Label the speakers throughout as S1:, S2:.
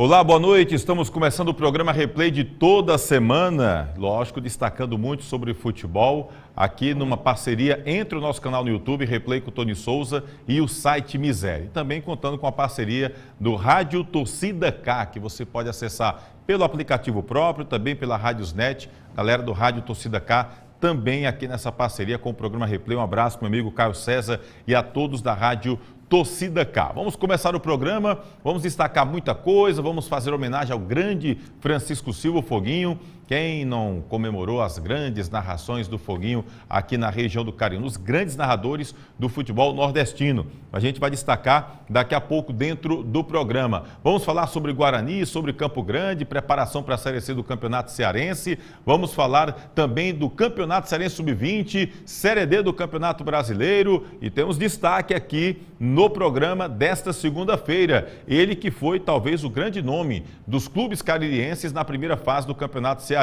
S1: Olá, boa noite. Estamos começando o programa Replay de toda semana, lógico, destacando muito sobre futebol, aqui numa parceria entre o nosso canal no YouTube, Replay com o Tony Souza, e o site Miséria. Também contando com a parceria do Rádio Torcida K, que você pode acessar pelo aplicativo próprio, também pela Rádiosnet, galera do Rádio Torcida K, também aqui nessa parceria com o programa Replay. Um abraço para o meu amigo Caio César e a todos da Rádio Torcida K. Vamos começar o programa, vamos destacar muita coisa, vamos fazer homenagem ao grande Francisco Silva, o Foguinho. Quem não comemorou as grandes narrações do Foguinho aqui na região do Cariri, os grandes narradores do futebol nordestino. A gente vai destacar daqui a pouco dentro do programa. Vamos falar sobre Guarani, sobre Campo Grande, preparação para a Série C do Campeonato Cearense. Vamos falar também do Campeonato Cearense Sub-20, Série D do Campeonato Brasileiro. E temos destaque aqui no programa desta segunda-feira. Ele que foi talvez o grande nome dos clubes caririenses na primeira fase do Campeonato Cearense.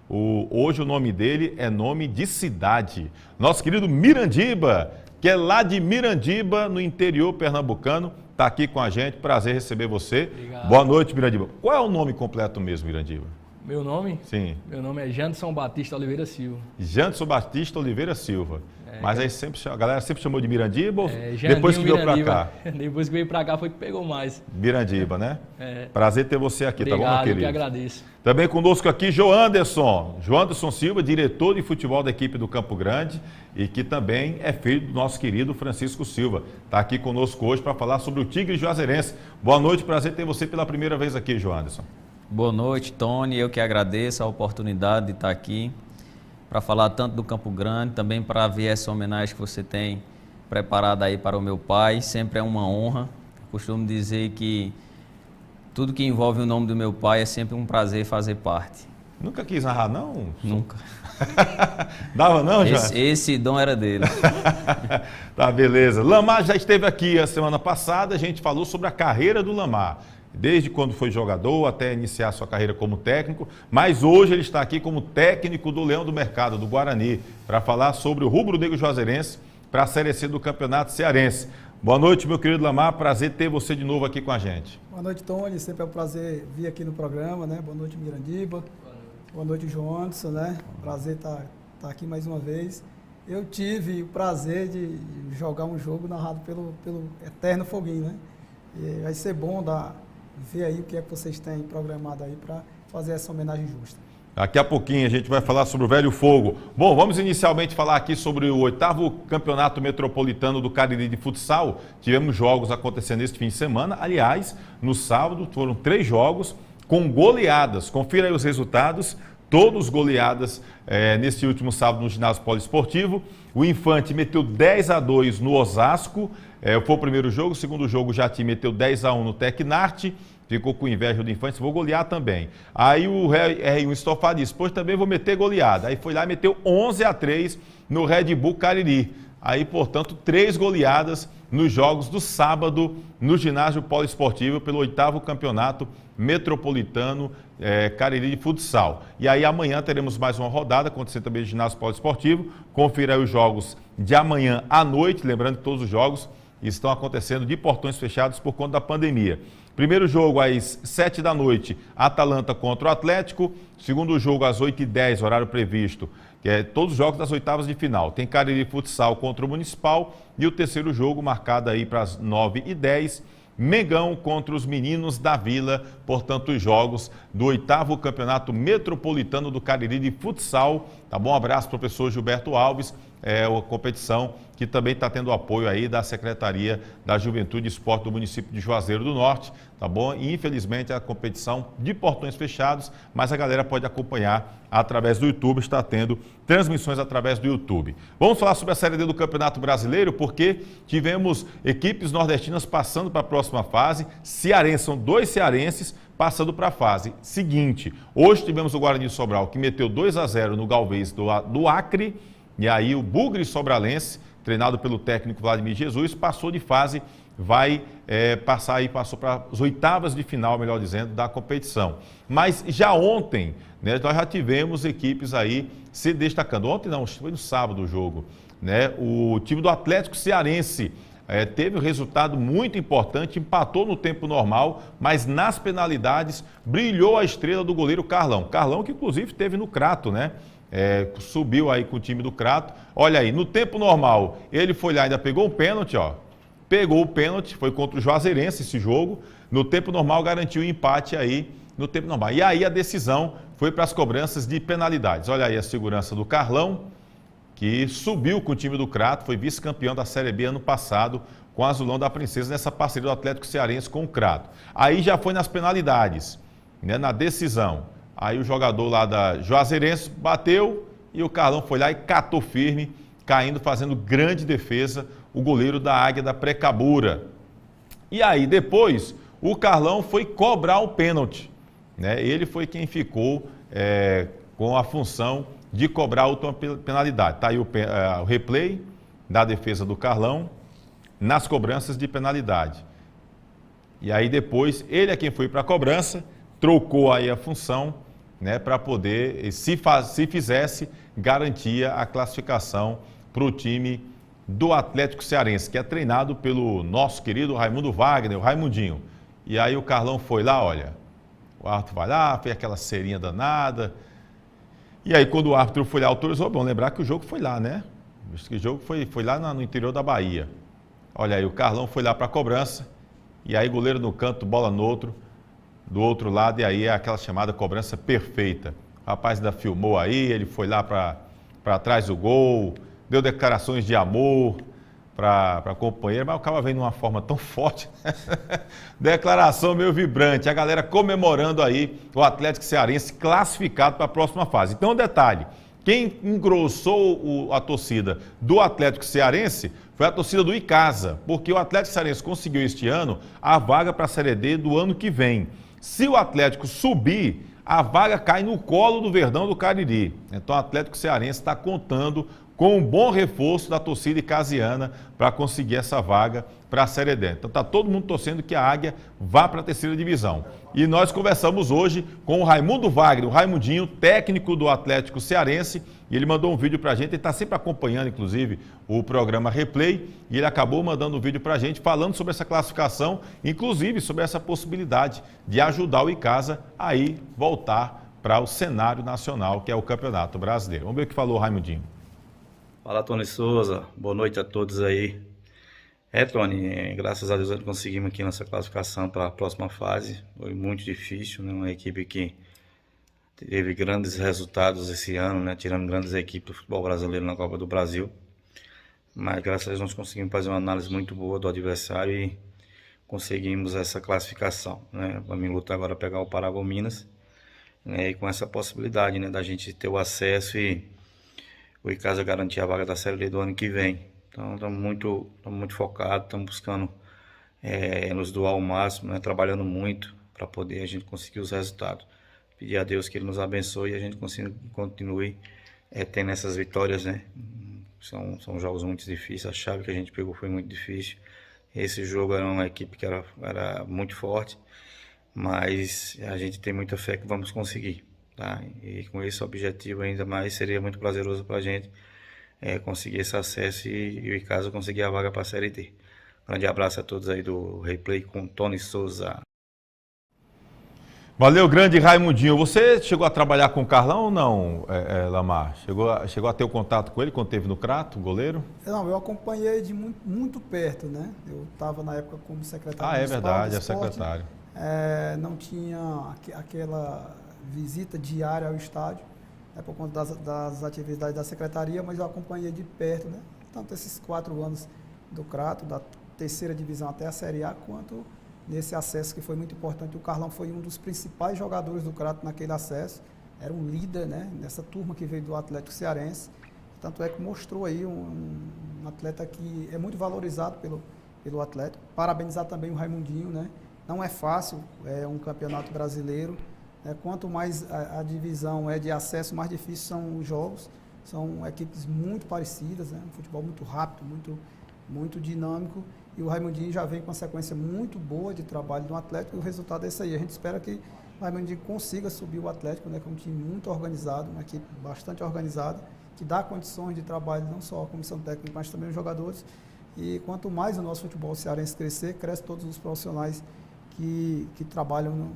S1: Hoje o nome dele é nome de cidade. Nosso querido Mirandiba, que é lá de Mirandiba, no interior pernambucano, está aqui com a gente. Prazer receber você.
S2: Obrigado.
S1: Boa noite, Mirandiba. Qual é o nome completo mesmo, Mirandiba?
S2: Meu nome?
S1: Sim.
S2: Meu nome é Janderson Batista Oliveira Silva.
S1: Janderson Batista Oliveira Silva. Mas aí a galera sempre chamou de Mirandiba,
S2: Jandinho,
S1: depois que veio para cá?
S2: Depois que veio para cá foi que pegou mais.
S1: Mirandiba, né?
S2: É.
S1: Prazer ter você aqui,
S2: Obrigado,
S1: tá bom, meu querido?
S2: Eu que agradeço.
S1: Também conosco aqui, Joanderson Silva, diretor de futebol da equipe do Campo Grande e que também é filho do nosso querido Francisco Silva. Está aqui conosco hoje para falar sobre o Tigre Juazeirense. Boa noite, prazer ter você pela primeira vez aqui, Joanderson.
S3: Boa noite, Tony. Eu que agradeço a oportunidade de estar aqui para falar tanto do Campo Grande, também para ver essa homenagem que você tem preparada aí para o meu pai. Sempre é uma honra. Costumo dizer que tudo que envolve o nome do meu pai é sempre um prazer fazer parte.
S1: Nunca quis narrar, não?
S3: Nunca.
S1: Dava não, já?
S3: Esse dom era dele.
S1: Tá, beleza. Lamar já esteve aqui a semana passada, a gente falou sobre a carreira do Lamar. Desde quando foi jogador até iniciar sua carreira como técnico, mas hoje ele está aqui como técnico do Leão do Mercado, do Guarani, para falar sobre o rubro-negro juazeirense para a Série C do Campeonato Cearense. Boa noite, meu querido Lamar, prazer ter você de novo aqui com a gente.
S4: Boa noite, Tony, sempre é um prazer vir aqui no programa, né? Boa noite, Mirandiba. Boa noite, João Anderson, né? Prazer estar aqui mais uma vez. Eu tive o prazer de jogar um jogo narrado pelo eterno Foguinho, né? E vai ser bom ver aí o que é que vocês têm programado aí para fazer essa homenagem justa.
S1: Daqui a pouquinho a gente vai falar sobre o Velho Fogo. Bom, vamos inicialmente falar aqui sobre o 8º Campeonato Metropolitano do Cariri de Futsal. Tivemos jogos acontecendo este fim de semana. Aliás, no sábado foram 3 jogos com goleadas. Confira aí os resultados, todos goleadas nesse último sábado no ginásio poliesportivo. O Infante meteu 10-2 no Osasco, foi o primeiro jogo. O segundo jogo o Jati meteu 10-1 no Tecnarte. Ficou com inveja do Infante, vou golear também. Aí o R1 Estofado disse, pois também vou meter goleada. Aí foi lá e meteu 11-3 no Red Bull Cariri. Aí, portanto, 3 goleadas nos jogos do sábado no ginásio poliesportivo pelo 8º Campeonato Metropolitano Cariri de Futsal. E aí amanhã teremos mais uma rodada, acontecendo também no ginásio poliesportivo. Confira aí os jogos de amanhã à noite, lembrando que todos os jogos estão acontecendo de portões fechados por conta da pandemia. Primeiro jogo às 7 da noite, Atalanta contra o Atlético. Segundo jogo às 8h10, horário previsto, que é todos os jogos das oitavas de final. Tem Cariri Futsal contra o Municipal. E o terceiro jogo marcado aí para as 9h10, Mengão contra os Meninos da Vila. Portanto, os jogos do 8º Campeonato Metropolitano do Cariri de Futsal. Tá bom? Um abraço, professor Gilberto Alves. É uma competição que também está tendo apoio aí da Secretaria da Juventude e Esporte do município de Juazeiro do Norte, tá bom? E infelizmente a competição de portões fechados, mas a galera pode acompanhar através do YouTube, está tendo transmissões através do YouTube. Vamos falar sobre a Série D do Campeonato Brasileiro, porque tivemos equipes nordestinas passando para a próxima fase, cearense, são 2 cearenses passando para a fase seguinte. Hoje tivemos o Guarani de Sobral, que meteu 2-0 no Galvez do Acre. E aí o Bugre Sobralense, treinado pelo técnico Vladimir Jesus, passou de fase, passou para as oitavas de final, melhor dizendo, da competição. Mas já ontem, né, nós já tivemos equipes aí se destacando. Ontem não, foi no sábado o jogo, né? O time do Atlético Cearense teve um resultado muito importante, empatou no tempo normal, mas nas penalidades brilhou a estrela do goleiro Carlão. Carlão que inclusive esteve no Crato, né? Subiu aí com o time do Crato. Olha aí, no tempo normal, ele foi lá, ainda pegou um pênalti, ó. Pegou o pênalti, foi contra o Juazeirense esse jogo. No tempo normal, garantiu o empate aí no tempo normal. E aí a decisão foi para as cobranças de penalidades. Olha aí a segurança do Carlão, que subiu com o time do Crato, foi vice-campeão da Série B ano passado com o Azulão da Princesa, nessa parceria do Atlético Cearense com o Crato. Aí já foi nas penalidades, né, na decisão. Aí o jogador lá da Juazeirense bateu e o Carlão foi lá e catou firme, caindo, fazendo grande defesa, o goleiro da Águia da Precabura. E aí depois o Carlão foi cobrar o pênalti, né? Ele foi quem ficou com a função de cobrar a última penalidade. Está aí o replay da defesa do Carlão nas cobranças de penalidade. E aí depois ele é quem foi para a cobrança, trocou aí a função, né, para poder, se fizesse, garantia a classificação para o time do Atlético Cearense, que é treinado pelo nosso querido Raimundo Wagner, o Raimundinho. E aí o Carlão foi lá, olha, o árbitro vai lá, fez aquela cerinha danada. E aí quando o árbitro foi lá, autorizou, bom, lembrar que o jogo foi lá, né? O jogo foi lá no interior da Bahia. Olha aí, o Carlão foi lá para a cobrança, e aí goleiro no canto, bola no outro, do outro lado, e aí é aquela chamada cobrança perfeita. O rapaz ainda filmou aí, ele foi lá para trás do gol, deu declarações de amor para a companheira, mas o cara vem de uma forma tão forte. Declaração meio vibrante, a galera comemorando aí o Atlético Cearense classificado para a próxima fase. Então, um detalhe, quem engrossou a torcida do Atlético Cearense foi a torcida do Icasa, porque o Atlético Cearense conseguiu este ano a vaga para a Série D do ano que vem. Se o Atlético subir, a vaga cai no colo do Verdão do Cariri. Então o Atlético Cearense está contando com um bom reforço da torcida icasiana para conseguir essa vaga para a Série D. Então está todo mundo torcendo que a Águia vá para a terceira divisão. E nós conversamos hoje com o Raimundo Wagner, o Raimundinho, técnico do Atlético Cearense, e ele mandou um vídeo para a gente, ele está sempre acompanhando, inclusive, o programa Replay, e ele acabou mandando um vídeo para a gente falando sobre essa classificação, inclusive sobre essa possibilidade de ajudar o Icasa a ir voltar para o cenário nacional, que é o Campeonato Brasileiro. Vamos ver o que falou o Raimundinho.
S5: Fala, Tony Souza, boa noite a todos aí. Tony, graças a Deus nós conseguimos aqui nossa classificação para a próxima fase. Foi muito difícil, né? Uma equipe que teve grandes resultados esse ano, né? Tirando grandes equipes do futebol brasileiro na Copa do Brasil. Mas graças a Deus nós conseguimos fazer uma análise muito boa do adversário e conseguimos essa classificação, né? Vamos lutar agora pegar o Paragominas, né? E com essa possibilidade, né, da gente ter o acesso e o Icasa garantir a vaga da Série D do ano que vem. Então estamos muito focados, estamos buscando nos doar ao máximo, né, trabalhando muito para poder a gente conseguir os resultados. Pedir a Deus que Ele nos abençoe e a gente continue tendo essas vitórias, né? São jogos muito difíceis, a chave que a gente pegou foi muito difícil. Esse jogo era uma equipe que era muito forte, mas a gente tem muita fé que vamos conseguir. Tá? E com esse objetivo ainda mais seria muito prazeroso para a gente conseguir esse acesso e o Icasa conseguir a vaga para a Série D. Grande abraço a todos aí do Replay com Tony Souza.
S1: Valeu, grande Raimundinho. Você chegou a trabalhar com o Carlão ou não, Lamar? Chegou a ter o contato com ele quando esteve no Crato, goleiro?
S4: Não, eu acompanhei de muito perto, né? Eu estava na época como secretário municipal
S1: verdade,
S4: do
S1: é
S4: esporte.
S1: secretário.
S4: Não tinha aquela visita diária ao estádio, né, por conta das atividades da secretaria, mas eu acompanhei de perto, né, tanto esses 4 anos do Crato, da terceira divisão até a Série A, quanto nesse acesso que foi muito importante. O Carlão foi um dos principais jogadores do Crato naquele acesso, era um líder, né, nessa turma que veio do Atlético Cearense, tanto é que mostrou aí um atleta que é muito valorizado pelo Atlético. Parabenizar também o Raimundinho, né, não é fácil, é um campeonato brasileiro. Quanto mais a divisão é de acesso, mais difíceis são os jogos. São equipes muito parecidas, né? Um futebol muito rápido, muito dinâmico. E o Raimundinho já vem com uma sequência muito boa de trabalho no Atlético e o resultado é esse aí. A gente espera que o Raimundinho consiga subir o Atlético, né? Que é um time muito organizado, uma equipe bastante organizada, que dá condições de trabalho não só a comissão técnica, mas também os jogadores. E quanto mais o nosso futebol cearense crescer, cresce todos os profissionais que trabalham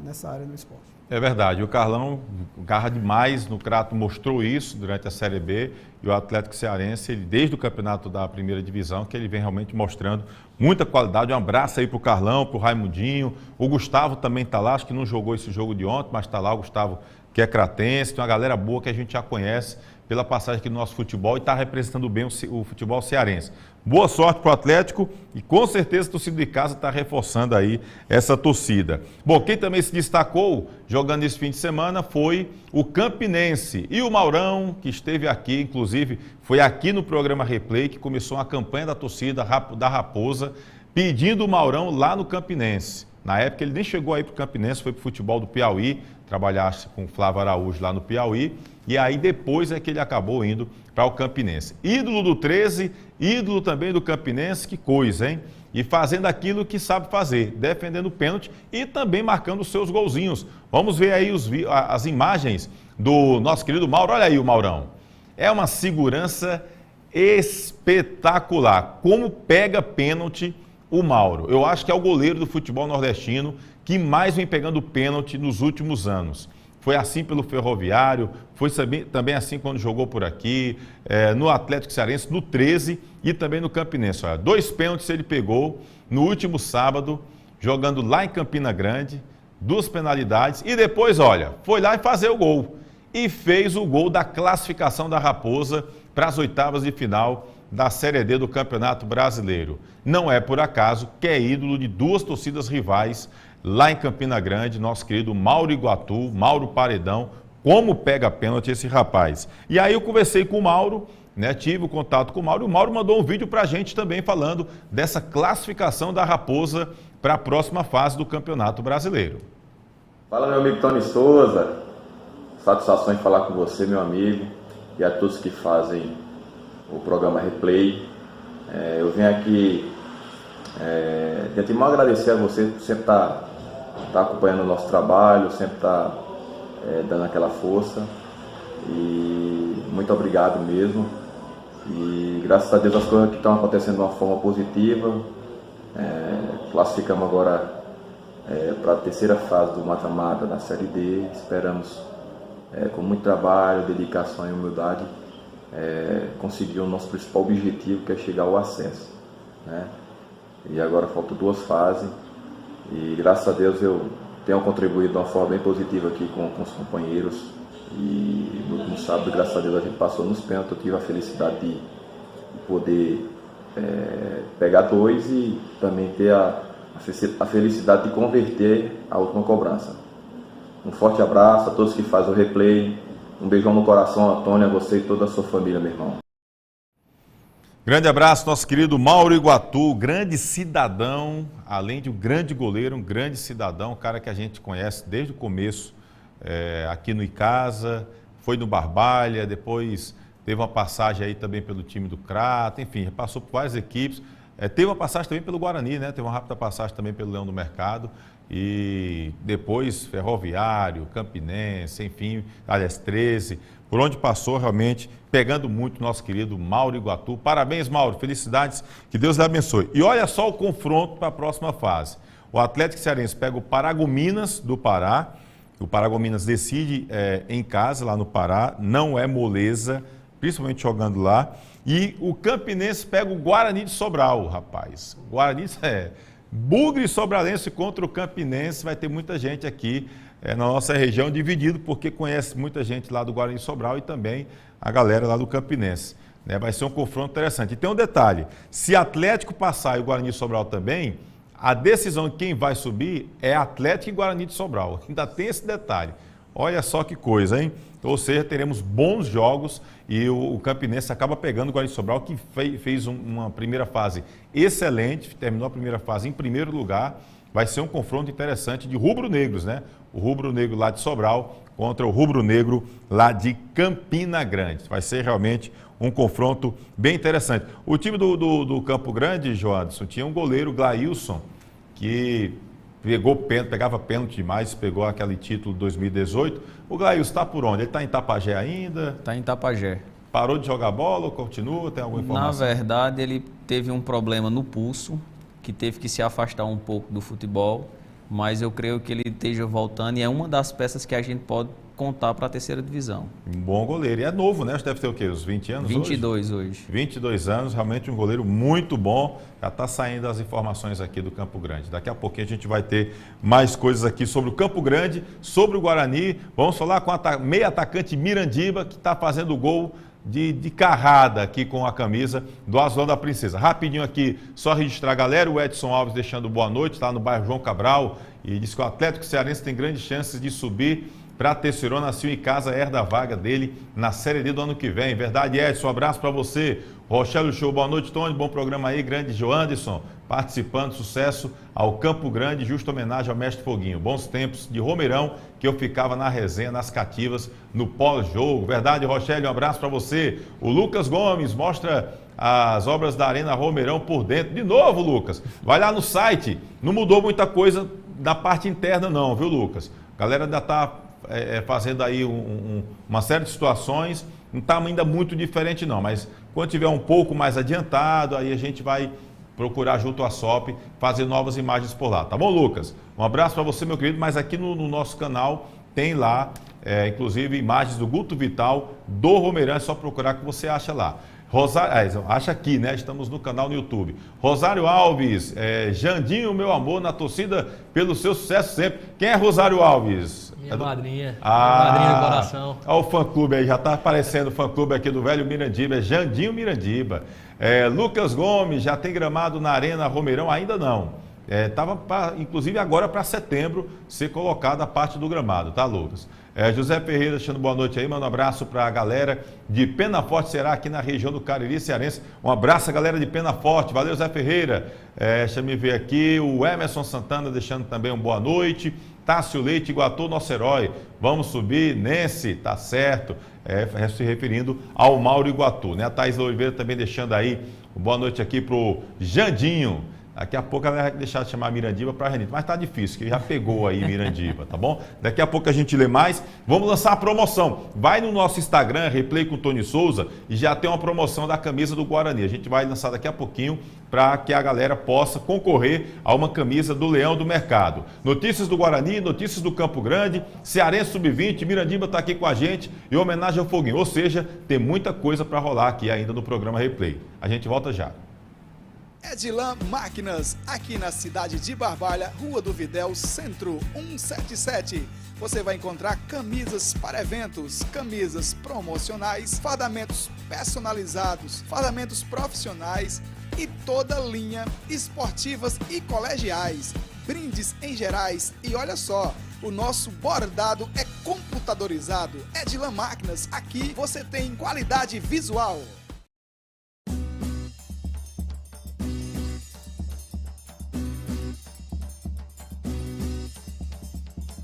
S4: nessa área do esporte.
S1: É verdade, o Carlão garra demais no Crato, mostrou isso durante a Série B, e o Atlético Cearense, ele, desde o campeonato da primeira divisão, que ele vem realmente mostrando muita qualidade. Um abraço aí para o Carlão, para o Raimundinho, o Gustavo também está lá, acho que não jogou esse jogo de ontem, mas está lá o Gustavo, que é cratense, tem uma galera boa que a gente já conhece pela passagem aqui no nosso futebol e está representando bem o futebol cearense. Boa sorte para o Atlético e com certeza a torcida de casa está reforçando aí essa torcida. Bom, quem também se destacou jogando esse fim de semana foi o Campinense e o Maurão, que esteve aqui, inclusive foi aqui no programa Replay que começou uma campanha da torcida da Raposa pedindo o Maurão lá no Campinense. Na época ele nem chegou aí para o Campinense, foi para o futebol do Piauí, trabalhasse com o Flávio Araújo lá no Piauí, e aí depois é que ele acabou indo para o Campinense. Ídolo do 13, ídolo também do Campinense, que coisa, hein? E fazendo aquilo que sabe fazer, defendendo o pênalti e também marcando os seus golzinhos. Vamos ver aí as imagens do nosso querido Mauro. Olha aí o Maurão. É uma segurança espetacular. Como pega pênalti o Mauro. Eu acho que é o goleiro do futebol nordestino que mais vem pegando pênalti nos últimos anos. Foi assim pelo Ferroviário, foi também assim quando jogou por aqui, no Atlético Cearense, no 13 e também no Campinense. Olha, 2 pênaltis ele pegou no último sábado, jogando lá em Campina Grande, 2 penalidades e depois, olha, foi lá e fazer o gol. E fez o gol da classificação da Raposa para as oitavas de final da Série D do Campeonato Brasileiro. Não é por acaso que é ídolo de 2 torcidas rivais lá em Campina Grande, nosso querido Mauro Iguatu, Mauro Paredão. Como pega pênalti esse rapaz. E aí eu conversei com o Mauro, né, tive o contato com o Mauro, e o Mauro mandou um vídeo para a gente também falando dessa classificação da Raposa para a próxima fase do Campeonato Brasileiro.
S6: Fala, meu amigo Tony Souza, satisfação em falar com você, meu amigo, e a todos que fazem o programa Replay. Eu venho aqui de antemão agradecer a você por sempre estar acompanhando o nosso trabalho, sempre estar dando aquela força, e muito obrigado mesmo. E graças a Deus as coisas que estão acontecendo de uma forma positiva. Classificamos agora para a terceira fase do mata-mata da Série D. Esperamos, com muito trabalho, dedicação e humildade, conseguir o nosso principal objetivo, que é chegar ao acesso, né? E agora faltam 2 fases e graças a Deus eu tenho contribuído de uma forma bem positiva aqui com os companheiros. E no último sábado, graças a Deus, a gente passou nos pênaltis. Eu tive a felicidade de poder pegar 2 e também ter a felicidade de converter a última cobrança. Um forte abraço a todos que fazem o Replay. Um beijão no coração, Antônio, a você e toda a sua família, meu irmão.
S1: Grande abraço, nosso querido Mauro Iguatu, grande cidadão, além de um grande goleiro, um grande cidadão, um cara que a gente conhece desde o começo, aqui no Icasa, foi no Barbalha, depois teve uma passagem aí também pelo time do Crato, enfim, passou por várias equipes, teve uma passagem também pelo Guarani, né? Teve uma rápida passagem também pelo Leão do Mercado, e depois Ferroviário, Campinense, enfim, aliás, 13, por onde passou realmente, pegando muito nosso querido Mauro Iguatu. Parabéns, Mauro, felicidades, que Deus lhe abençoe. E olha só o confronto para a próxima fase. O Atlético Cearense pega o Paragominas do Pará, o Paragominas decide em casa, lá no Pará, não é moleza, principalmente jogando lá, e o Campinense pega o Guarani de Sobral, rapaz. O Guarani Bugre Sobralense contra o Campinense, vai ter muita gente aqui na nossa região, dividido, porque conhece muita gente lá do Guarani de Sobral e também a galera lá do Campinense. Vai ser um confronto interessante. E tem um detalhe, se Atlético passar e o Guarani de Sobral também, a decisão de quem vai subir é Atlético e Guarani de Sobral. Ainda tem esse detalhe. Olha só que coisa, hein? Ou seja, teremos bons jogos e o Campinense acaba pegando o Guarani de Sobral, que fez uma primeira fase excelente, terminou a primeira fase em primeiro lugar. Vai ser um confronto interessante de rubro-negros, né? O rubro-negro lá de Sobral contra o rubro-negro lá de Campina Grande. Vai ser realmente um confronto bem interessante. O time do Campo Grande, Joadson, tinha um goleiro, Glailson, que pegava pênalti demais, pegou aquele título de 2018. O Glailson está por onde? Ele está em Tapajé ainda?
S3: Está em Tapajé.
S1: Parou de jogar bola ou continua? Tem alguma informação?
S3: Na verdade, ele teve um problema no pulso, que teve que se afastar um pouco do futebol, mas eu creio que ele esteja voltando e é uma das peças que a gente pode contar para a terceira divisão.
S1: Um bom goleiro. E é novo, né? Deve ter o quê? Uns 20 anos
S3: 22 hoje.
S1: 22 anos, realmente um goleiro muito bom. Já está saindo as informações aqui do Campo Grande. Daqui a pouquinho a gente vai ter mais coisas aqui sobre o Campo Grande, sobre o Guarani. Vamos falar com a meia atacante Mirandiba, que está fazendo o gol de carrada aqui com a camisa do Azulão da Princesa. Rapidinho aqui, só registrar a galera, o Edson Alves deixando boa noite, está no bairro João Cabral, e diz que o Atlético Cearense tem grandes chances de subir para a Terceirona, se o Icasa herda a vaga dele na Série D do ano que vem. Verdade, Edson, um abraço para você. Rochelle Show, boa noite, Tony, bom programa aí, grande Joanderson, participando, sucesso ao Campo Grande, justa homenagem ao Mestre Foguinho. Bons tempos de Romeirão, que eu ficava na resenha, nas cativas, no pós-jogo. Verdade, Rochelle, um abraço para você. O Lucas Gomes mostra as obras da Arena Romeirão por dentro. De novo, Lucas, vai lá no site, não mudou muita coisa da parte interna não, viu, Lucas? A galera ainda está fazendo aí uma série de situações, não está ainda muito diferente não, mas quando tiver um pouco mais adiantado, aí a gente vai procurar junto à SOP fazer novas imagens por lá, tá bom, Lucas? Um abraço para você, meu querido, mas aqui no nosso canal tem lá, inclusive, imagens do Guto Vital do Romeirão, é só procurar que você acha lá. Acha aqui, né? Estamos no canal no YouTube. Rosário Alves, Jandinho, meu amor, na torcida pelo seu sucesso sempre. Quem é Rosário Alves?
S2: Minha madrinha. Minha madrinha do coração.
S1: Olha o fã-clube aí, já está aparecendo o fã-clube aqui do velho Mirandiba, é Jandinho Mirandiba. Lucas Gomes, já tem gramado na Arena Romeirão? Ainda não. Estava, inclusive, agora para setembro, ser colocada a parte do gramado, tá, Lucas? José Ferreira, deixando boa noite aí, manda um abraço para a galera de Penaforte, será aqui na região do Cariri Cearense. Um abraço a galera de Penaforte, valeu, Zé Ferreira. Deixa eu ver aqui, o Emerson Santana deixando também um boa noite. Tássio Leite, Iguatu, nosso herói, vamos subir, Nense, tá certo, se referindo ao Mauro Iguatu, né? A Thaís Oliveira também deixando aí boa noite aqui pro Jandinho. Daqui a pouco ela vai deixar de chamar Mirandiba para Renito, mas tá difícil, que já pegou aí Mirandiba, tá bom? Daqui a pouco a gente lê mais. Vamos lançar a promoção. Vai no nosso Instagram, Replay com Tony Souza, e já tem uma promoção da camisa do Guarani. A gente vai lançar daqui a pouquinho para que a galera possa concorrer a uma camisa do Leão do Mercado. Notícias do Guarani, notícias do Campo Grande, Cearense Sub-20, Mirandiba está aqui com a gente e homenagem ao Foguinho. Ou seja, tem muita coisa para rolar aqui ainda no programa Replay. A gente volta já.
S7: Edilan Máquinas, aqui na cidade de Barbalha, Rua do Videl, Centro 177. Você vai encontrar camisas para eventos, camisas promocionais, fardamentos personalizados, fardamentos profissionais e toda linha esportivas e colegiais, brindes em gerais e olha só, o nosso bordado é computadorizado. Edilan Máquinas, aqui você tem qualidade visual.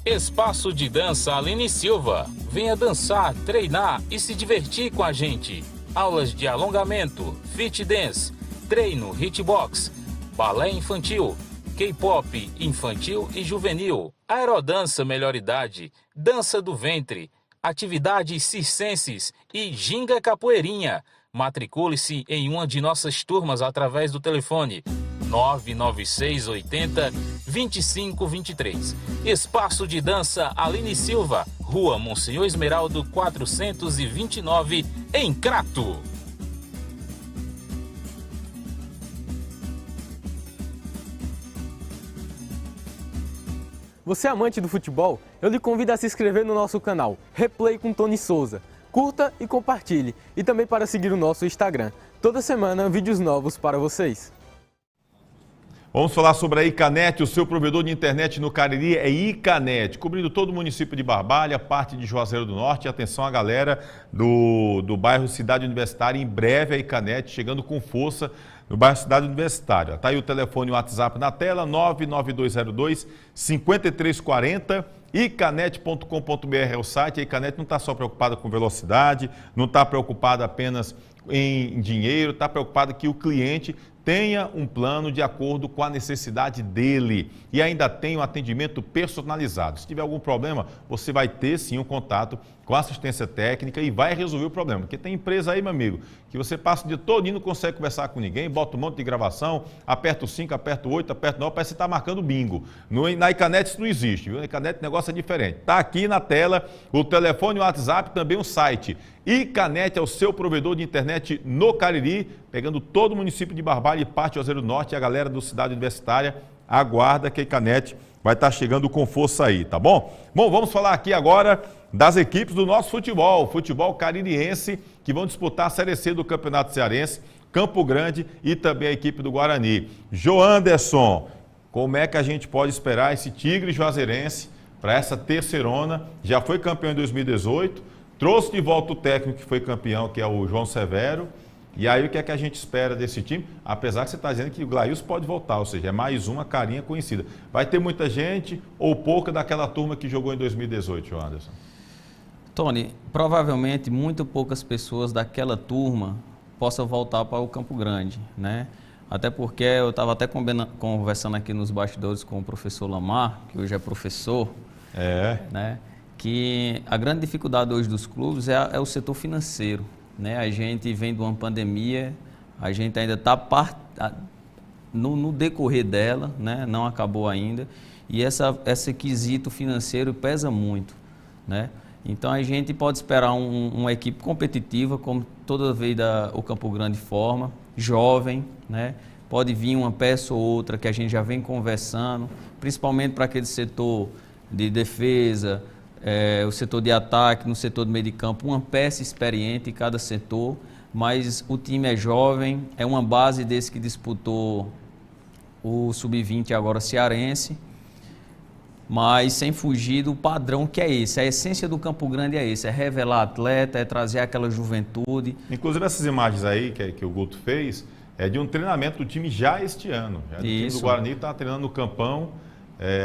S8: Espaço de Dança Aline Silva. Venha dançar, treinar e se divertir com a gente. Aulas de alongamento, fit dance, treino, hitbox, balé infantil, K-pop infantil e juvenil, aerodança melhor idade, dança do ventre, atividades circenses e ginga capoeirinha. Matricule-se em uma de nossas turmas através do telefone 996 80 2523. Espaço de Dança Aline Silva, Rua Monsenhor Esmeraldo 429, em Crato.
S9: Você é amante do futebol? Eu lhe convido a se inscrever no nosso canal Replay com Tony Souza. Curta e compartilhe. E também para seguir o nosso Instagram. Toda semana, vídeos novos para vocês.
S1: Vamos falar sobre a Icanet, o seu provedor de internet no Cariri é Icanet, cobrindo todo o município de Barbalha, parte de Juazeiro do Norte. E atenção a galera do bairro Cidade Universitária, em breve a Icanet chegando com força no bairro Cidade Universitária. Está aí o telefone e o WhatsApp na tela, 99202-5340. Icanet.com.br é o site. A Icanet não está só preocupada com velocidade, não está preocupada apenas em dinheiro, está preocupada que o cliente Tenha um plano de acordo com a necessidade dele e ainda tem um atendimento personalizado. Se tiver algum problema, você vai ter sim um contato com a assistência técnica e vai resolver o problema. Porque tem empresa aí, meu amigo, que você passa o dia todo e não consegue conversar com ninguém, bota um monte de gravação, aperta o 5, aperta o 8, aperta o 9, parece que está marcando bingo. Na Icanet isso não existe, viu? Na Icanet o negócio é diferente. Está aqui na tela o telefone, o WhatsApp, também o site. Icanet é o seu provedor de internet no Cariri, pegando todo o município de Barbalha e parte do Juazeiro do Norte, e a galera do Cidade Universitária aguarda que a Icanet vai estar chegando com força aí, tá bom? Bom, vamos falar aqui agora das equipes do nosso futebol caririense, que vão disputar a Série C do Campeonato Cearense, Campo Grande e também a equipe do Guarani. Joanderson, como é que a gente pode esperar esse Tigre Juazeirense para essa terceirona? Já foi campeão em 2018, trouxe de volta o técnico que foi campeão, que é o João Severo. E aí o que é que a gente espera desse time? Apesar que você está dizendo que o Glailson pode voltar, ou seja, é mais uma carinha conhecida. Vai ter muita gente ou pouca daquela turma que jogou em 2018, João Anderson?
S3: Tony, provavelmente muito poucas pessoas daquela turma possam voltar para o Campo Grande, né? Até porque eu estava até conversando aqui nos bastidores com o professor Lamar, que hoje é professor, né? Que a grande dificuldade hoje dos clubes é o setor financeiro, né? A gente vem de uma pandemia, a gente ainda está no decorrer dela, né? Não acabou ainda, e esse quesito financeiro pesa muito, né? Então a gente pode esperar uma equipe competitiva, como toda vez o Campo Grande forma, jovem, né? Pode vir uma peça ou outra que a gente já vem conversando, principalmente para aquele setor de defesa, o setor de ataque, no setor do meio de campo, uma peça experiente em cada setor, mas o time é jovem, é uma base desse que disputou o Sub-20 agora cearense, mas sem fugir do padrão que é esse. A essência do Campo Grande é esse, é revelar atleta, é trazer aquela juventude.
S1: Inclusive essas imagens aí que o Guto fez, é de um treinamento do time já este ano. Já o time do Guarani está treinando no campão,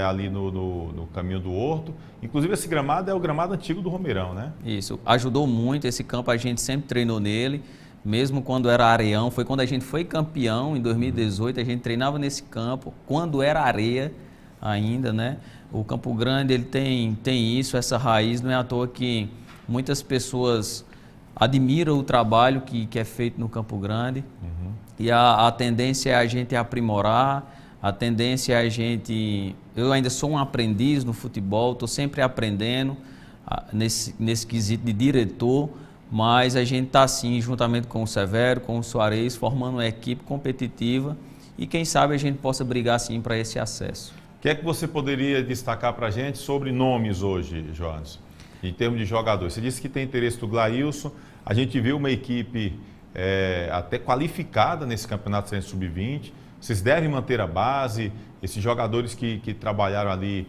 S1: ali no caminho do Horto. Inclusive esse gramado é o gramado antigo do Romeirão, né?
S3: Isso, ajudou muito esse campo, a gente sempre treinou nele, mesmo quando era areião. Foi quando a gente foi campeão em 2018, a gente treinava nesse campo, quando era areia ainda, né? O Campo Grande ele tem isso, essa raiz, não é à toa que muitas pessoas admiram o trabalho que é feito no Campo Grande. E a tendência é a gente aprimorar, a tendência é a gente... Eu ainda sou um aprendiz no futebol, estou sempre aprendendo nesse quesito de diretor, mas a gente está assim, juntamente com o Severo, com o Soares, formando uma equipe competitiva e quem sabe a gente possa brigar sim para esse acesso.
S1: O que é que você poderia destacar para a gente sobre nomes hoje, Jones, em termos de jogadores? Você disse que tem interesse do Glailson, a gente viu uma equipe até qualificada nesse Campeonato Cearense Sub-20, vocês devem manter a base, esses jogadores que trabalharam ali,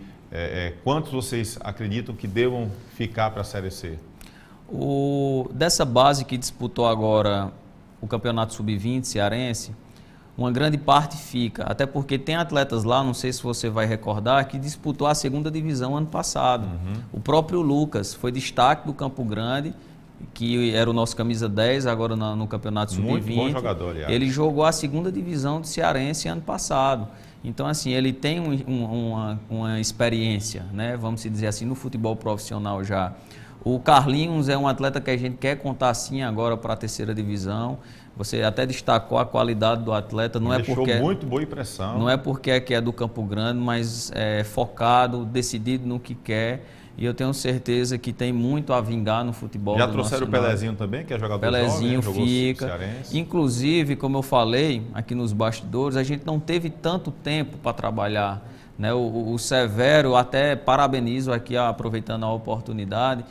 S1: quantos vocês acreditam que devam ficar para a Série C?
S3: Dessa base que disputou agora o Campeonato Sub-20 cearense, uma grande parte fica, até porque tem atletas lá, não sei se você vai recordar, que disputou a 2ª divisão ano passado. O próprio Lucas foi destaque do Campo Grande, que era o nosso camisa 10 agora no Campeonato Sub-20.
S1: Muito bom jogador, aliás.
S3: Ele jogou a 2ª divisão do cearense ano passado. Então, assim, ele tem uma experiência, né? Vamos dizer assim, no futebol profissional já. O Carlinhos é um atleta que a gente quer contar sim agora para a 3ª divisão. Você até destacou a qualidade do atleta, não é porque
S1: muito boa impressão.
S3: Não é porque é do Campo Grande, mas é focado, decidido no que quer. E eu tenho certeza que tem muito a vingar no futebol.
S1: Já trouxeram o Pelezinho também, que é jogador
S3: Pelezinho
S1: jovem,
S3: fica. Inclusive, como eu falei aqui nos bastidores, a gente não teve tanto tempo para trabalhar, né? O Severo, até parabenizo aqui, aproveitando a oportunidade,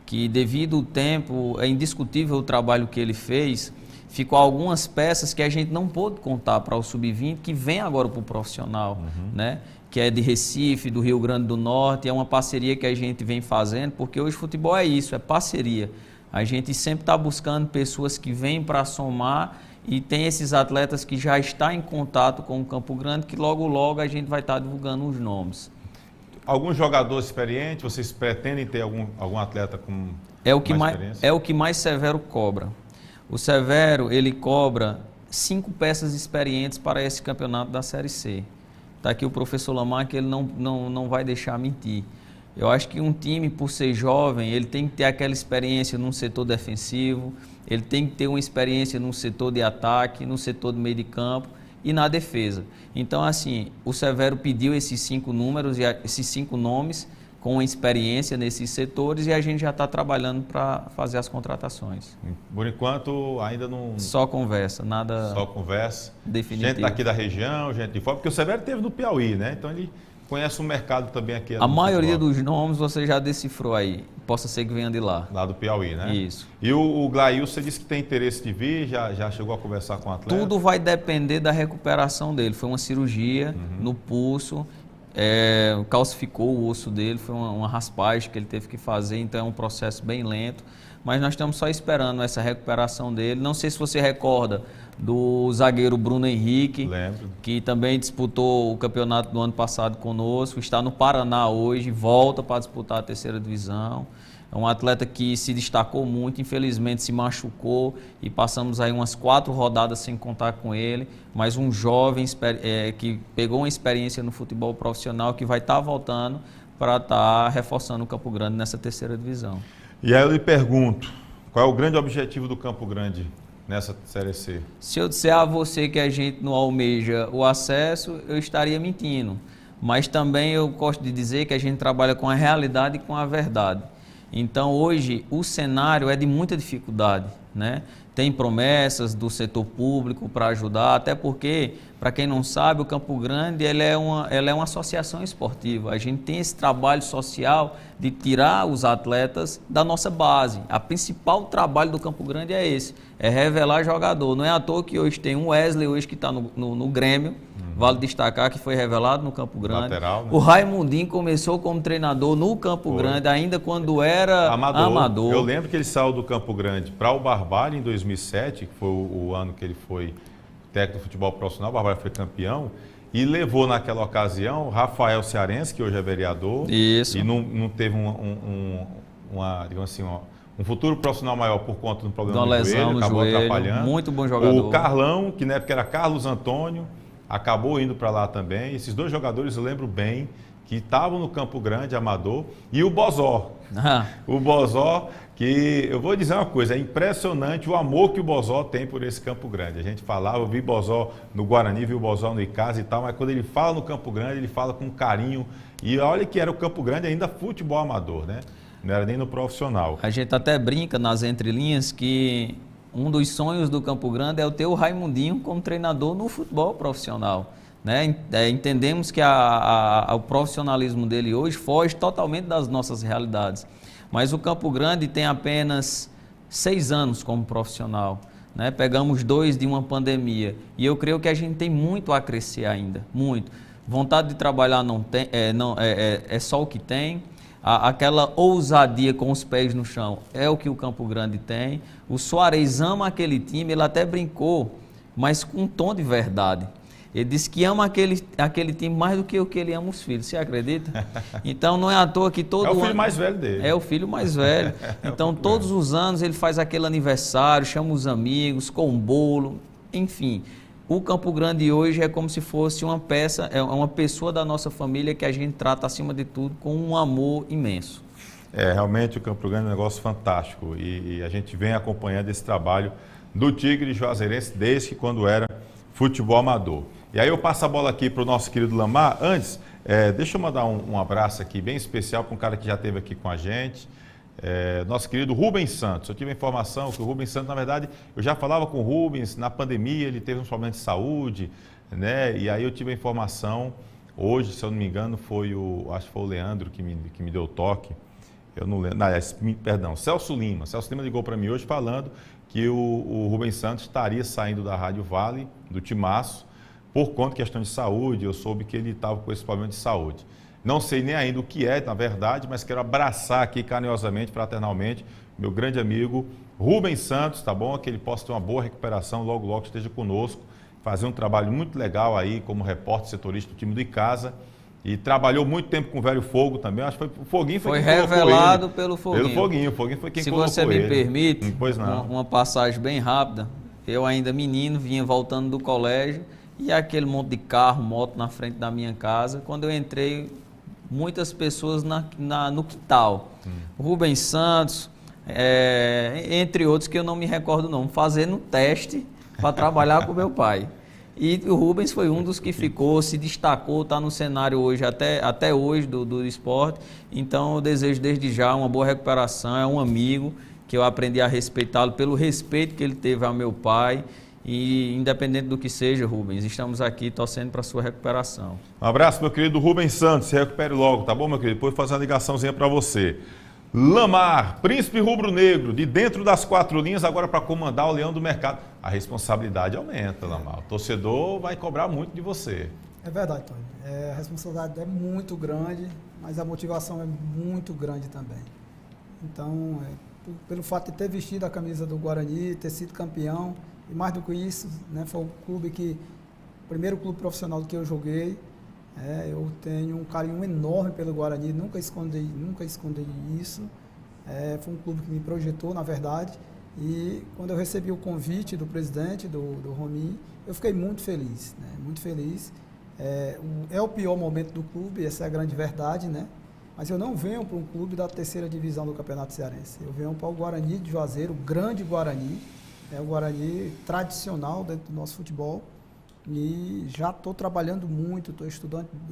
S3: que devido ao tempo, é indiscutível o trabalho que ele fez. Ficou algumas peças que a gente não pôde contar para o Sub-20, que vem agora para o profissional, né? Que é de Recife, do Rio Grande do Norte, é uma parceria que a gente vem fazendo, porque hoje futebol é isso, é parceria. A gente sempre está buscando pessoas que vêm para somar e tem esses atletas que já estão em contato com o Campo Grande, que logo a gente vai estar divulgando os nomes.
S1: Algum jogador experiente, vocês pretendem ter algum atleta com mais experiência?
S3: É o que mais Severo cobra. O Severo, ele cobra 5 peças experientes para esse campeonato da Série C. Está aqui o professor Lamar, que ele não vai deixar mentir. Eu acho que um time, por ser jovem, ele tem que ter aquela experiência num setor defensivo, ele tem que ter uma experiência num setor de ataque, no setor de meio de campo e na defesa. Então, assim, o Severo pediu esses 5 números e esses 5 nomes com experiência nesses setores e a gente já está trabalhando para fazer as contratações.
S1: Por enquanto, ainda não...
S3: Só conversa, nada...
S1: Só conversa.
S3: Definitivo.
S1: Gente daqui da região, gente de fora, porque o Severo teve no Piauí, né? Então ele conhece o mercado também aqui.
S3: A maioria dos nomes você já decifrou aí. Possa ser que venha de lá.
S1: Lá do Piauí, né?
S3: Isso.
S1: E o Glail, você disse que tem interesse de vir, já chegou a conversar com o atleta?
S3: Tudo vai depender da recuperação dele. Foi uma cirurgia no pulso, calcificou o osso dele, foi uma raspagem que ele teve que fazer, então é um processo bem lento. Mas nós estamos só esperando essa recuperação dele. Não sei se você recorda do zagueiro Bruno Henrique,
S1: Lembro.
S3: Que também disputou o campeonato do ano passado conosco, está no Paraná hoje, volta para disputar a 3ª divisão. É um atleta que se destacou muito, infelizmente se machucou e passamos aí umas 4 rodadas sem contar com ele, mas um jovem que pegou uma experiência no futebol profissional que vai estar voltando para estar reforçando o Campo Grande nessa 3ª divisão.
S1: E aí eu lhe pergunto, qual é o grande objetivo do Campo Grande nessa Série C?
S3: Se eu disser a você que a gente não almeja o acesso, eu estaria mentindo. Mas também eu gosto de dizer que a gente trabalha com a realidade e com a verdade. Então hoje o cenário é de muita dificuldade, né? Tem promessas do setor público para ajudar, até porque, para quem não sabe, o Campo Grande ela é uma associação esportiva. A gente tem esse trabalho social de tirar os atletas da nossa base. A principal trabalho do Campo Grande é esse, é revelar jogador. Não é à toa que hoje tem um Wesley hoje que está no Grêmio, vale destacar que foi revelado no Campo Grande.
S1: Lateral, né?
S3: O Raimundinho começou como treinador no Campo Grande, ainda quando era amador.
S1: Eu lembro que ele saiu do Campo Grande para o Barbalha em 2007, que foi o ano que ele foi técnico do futebol profissional, o Barbalha foi campeão, e levou naquela ocasião Rafael Cearense, que hoje é vereador.
S3: Isso.
S1: E não teve digamos assim, um futuro profissional maior por conta do problema
S3: de lesão
S1: no joelho, acabou atrapalhando.
S3: Muito bom jogador.
S1: O Carlão, que na época era Carlos Antônio, acabou indo para lá também. Esses 2 jogadores eu lembro bem, que estavam no Campo Grande, amador, e o Bozó. O Bozó, que eu vou dizer uma coisa, é impressionante o amor que o Bozó tem por esse Campo Grande. A gente falava, eu vi Bozó no Guarani, vi o Bozó no Icasa e tal, mas quando ele fala no Campo Grande, ele fala com carinho. E olha que era o Campo Grande ainda futebol amador, né? Não era nem no profissional.
S3: A gente até brinca nas entrelinhas que um dos sonhos do Campo Grande é o ter o Raimundinho como treinador no futebol profissional. Né? Entendemos que o profissionalismo dele hoje foge totalmente das nossas realidades. Mas o Campo Grande tem apenas 6 anos como profissional. Né? Pegamos 2 de uma pandemia. E eu creio que a gente tem muito a crescer ainda, muito. Vontade de trabalhar não tem, é só o que tem. Aquela ousadia com os pés no chão é o que o Campo Grande tem. O Soares ama aquele time, ele até brincou, mas com um tom de verdade. Ele disse que ama aquele time mais do que o que ele ama os filhos, você acredita? Então não é à toa que todo ano...
S1: É o filho mais velho dele.
S3: É o filho mais velho. Então todos os anos ele faz aquele aniversário, chama os amigos, com um bolo, enfim. O Campo Grande hoje é como se fosse uma pessoa da nossa família que a gente trata acima de tudo com um amor imenso.
S1: Realmente o Campo Grande é um negócio fantástico e a gente vem acompanhando esse trabalho do Tigre Juazeirense desde que quando era futebol amador. E aí eu passo a bola aqui para o nosso querido Lamar. Antes, deixa eu mandar um abraço aqui bem especial para um cara que já esteve aqui com a gente, nosso querido Rubens Santos. Eu tive a informação que o Rubens Santos, na verdade, eu já falava com o Rubens, na pandemia ele teve uns problemas de saúde, né? E aí eu tive a informação, hoje, se eu não me engano, acho que foi o Leandro que me deu o toque, eu não lembro, perdão, Celso Lima ligou para mim hoje falando que o Rubens Santos estaria saindo da Rádio Vale, do Timaço, por conta de questão de saúde. Eu soube que ele estava com esse problema de saúde. Não sei nem ainda o que é, na verdade, mas quero abraçar aqui carinhosamente, fraternalmente, meu grande amigo Rubens Santos, tá bom? Que ele possa ter uma boa recuperação, logo, logo esteja conosco, fazer um trabalho muito legal aí como repórter setorista do time do Icasa. E trabalhou muito tempo com o Velho Fogo também. Acho que o Foguinho foi quem
S3: revelado
S1: colocou ele.
S3: pelo Foguinho.
S1: Pelo Foguinho. O Foguinho foi quem colocou ele.
S3: Se você me permite,
S1: pois não.
S3: Uma passagem bem rápida. eu ainda menino, vinha voltando do colégio, e aquele monte de carro, moto na frente da minha casa. Quando eu entrei, muitas pessoas no quintal. Rubens Santos, entre outros que eu não me recordo não, fazendo teste para trabalhar com meu pai. E o Rubens foi um dos que ficou, se destacou, está no cenário hoje, até hoje do esporte. Então eu desejo desde já uma boa recuperação, é um amigo que eu aprendi a respeitá-lo pelo respeito que ele teve ao meu pai. E independente do que seja, Rubens, estamos aqui torcendo para a sua recuperação.
S1: Um abraço, meu querido Rubens Santos, se recupere logo, tá bom, meu querido? Depois fazer uma ligaçãozinha para você. Lamar, príncipe rubro-negro, de dentro das 4 linhas, agora para comandar o Leão do Mercado. A responsabilidade aumenta, Lamar. O torcedor vai cobrar muito de você.
S4: É verdade, Tony. A responsabilidade é muito grande, mas a motivação é muito grande também. Então, pelo fato de ter vestido a camisa do Guarani, ter sido campeão, e mais do que isso, né, foi o primeiro clube profissional que eu joguei. Eu tenho um carinho enorme pelo Guarani, nunca escondi isso. Foi um clube que me projetou, na verdade. E quando eu recebi o convite do presidente, do Rominho, eu fiquei muito feliz, né, muito feliz. É o pior momento do clube, essa é a grande verdade, né? Mas eu não venho para um clube da 3ª divisão do Campeonato Cearense. Eu venho para o Guarani de Juazeiro, o grande Guarani. É o Guarani tradicional dentro do nosso futebol. E já estou trabalhando muito, estou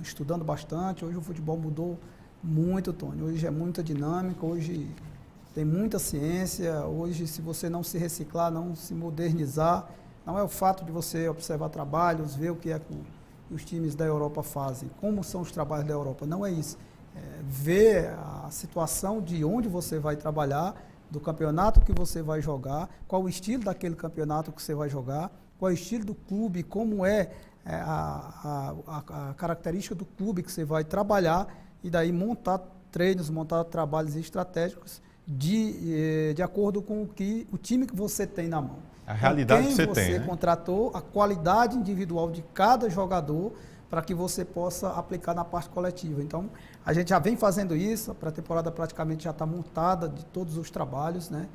S4: estudando bastante. Hoje o futebol mudou muito, Tony. Hoje é muita dinâmica, hoje tem muita ciência. Hoje, se você não se reciclar, não se modernizar, não é o fato de você observar trabalhos, ver o que é que os times da Europa fazem, como são os trabalhos da Europa. Não é isso. Ver a situação de onde você vai trabalhar, do campeonato que você vai jogar, qual o estilo daquele campeonato que você vai jogar, qual é o estilo do clube, como é a característica do clube que você vai trabalhar, e daí montar treinos, montar trabalhos estratégicos de acordo com o time que você tem na mão.
S1: A realidade que você tem,
S4: você contratou, a qualidade individual de cada jogador, para que você possa aplicar na parte coletiva. Então, a gente já vem fazendo isso, a pré-temporada praticamente já está montada de todos os trabalhos, né?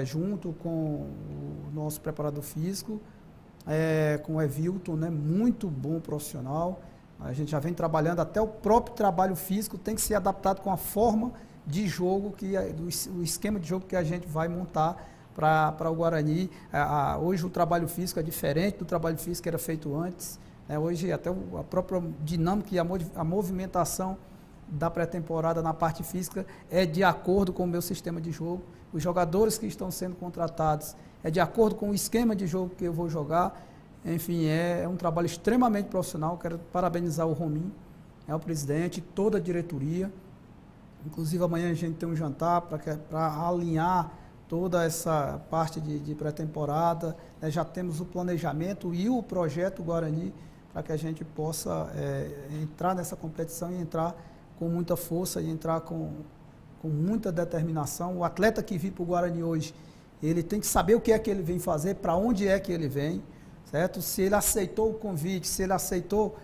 S4: Junto com o nosso preparador físico, com o Evilton, né? Muito bom profissional. A gente já vem trabalhando, até o próprio trabalho físico tem que ser adaptado com a forma de jogo, o esquema de jogo que a gente vai montar para o Guarani. Hoje o trabalho físico é diferente do trabalho físico que era feito antes. Hoje até a própria dinâmica e a movimentação da pré-temporada na parte física é de acordo com o meu sistema de jogo. Os jogadores que estão sendo contratados é de acordo com o esquema de jogo que eu vou jogar. Enfim, é um trabalho extremamente profissional. Quero parabenizar o Rominho, o presidente, toda a diretoria. Inclusive amanhã a gente tem um jantar para alinhar toda essa parte de pré-temporada. Já temos o planejamento e o projeto Guarani, para que a gente possa entrar nessa competição e entrar com muita força e entrar com muita determinação. O atleta que vir para o Guarani hoje, ele tem que saber o que é que ele vem fazer, para onde é que ele vem, certo? Se ele aceitou o convite, se ele aceitou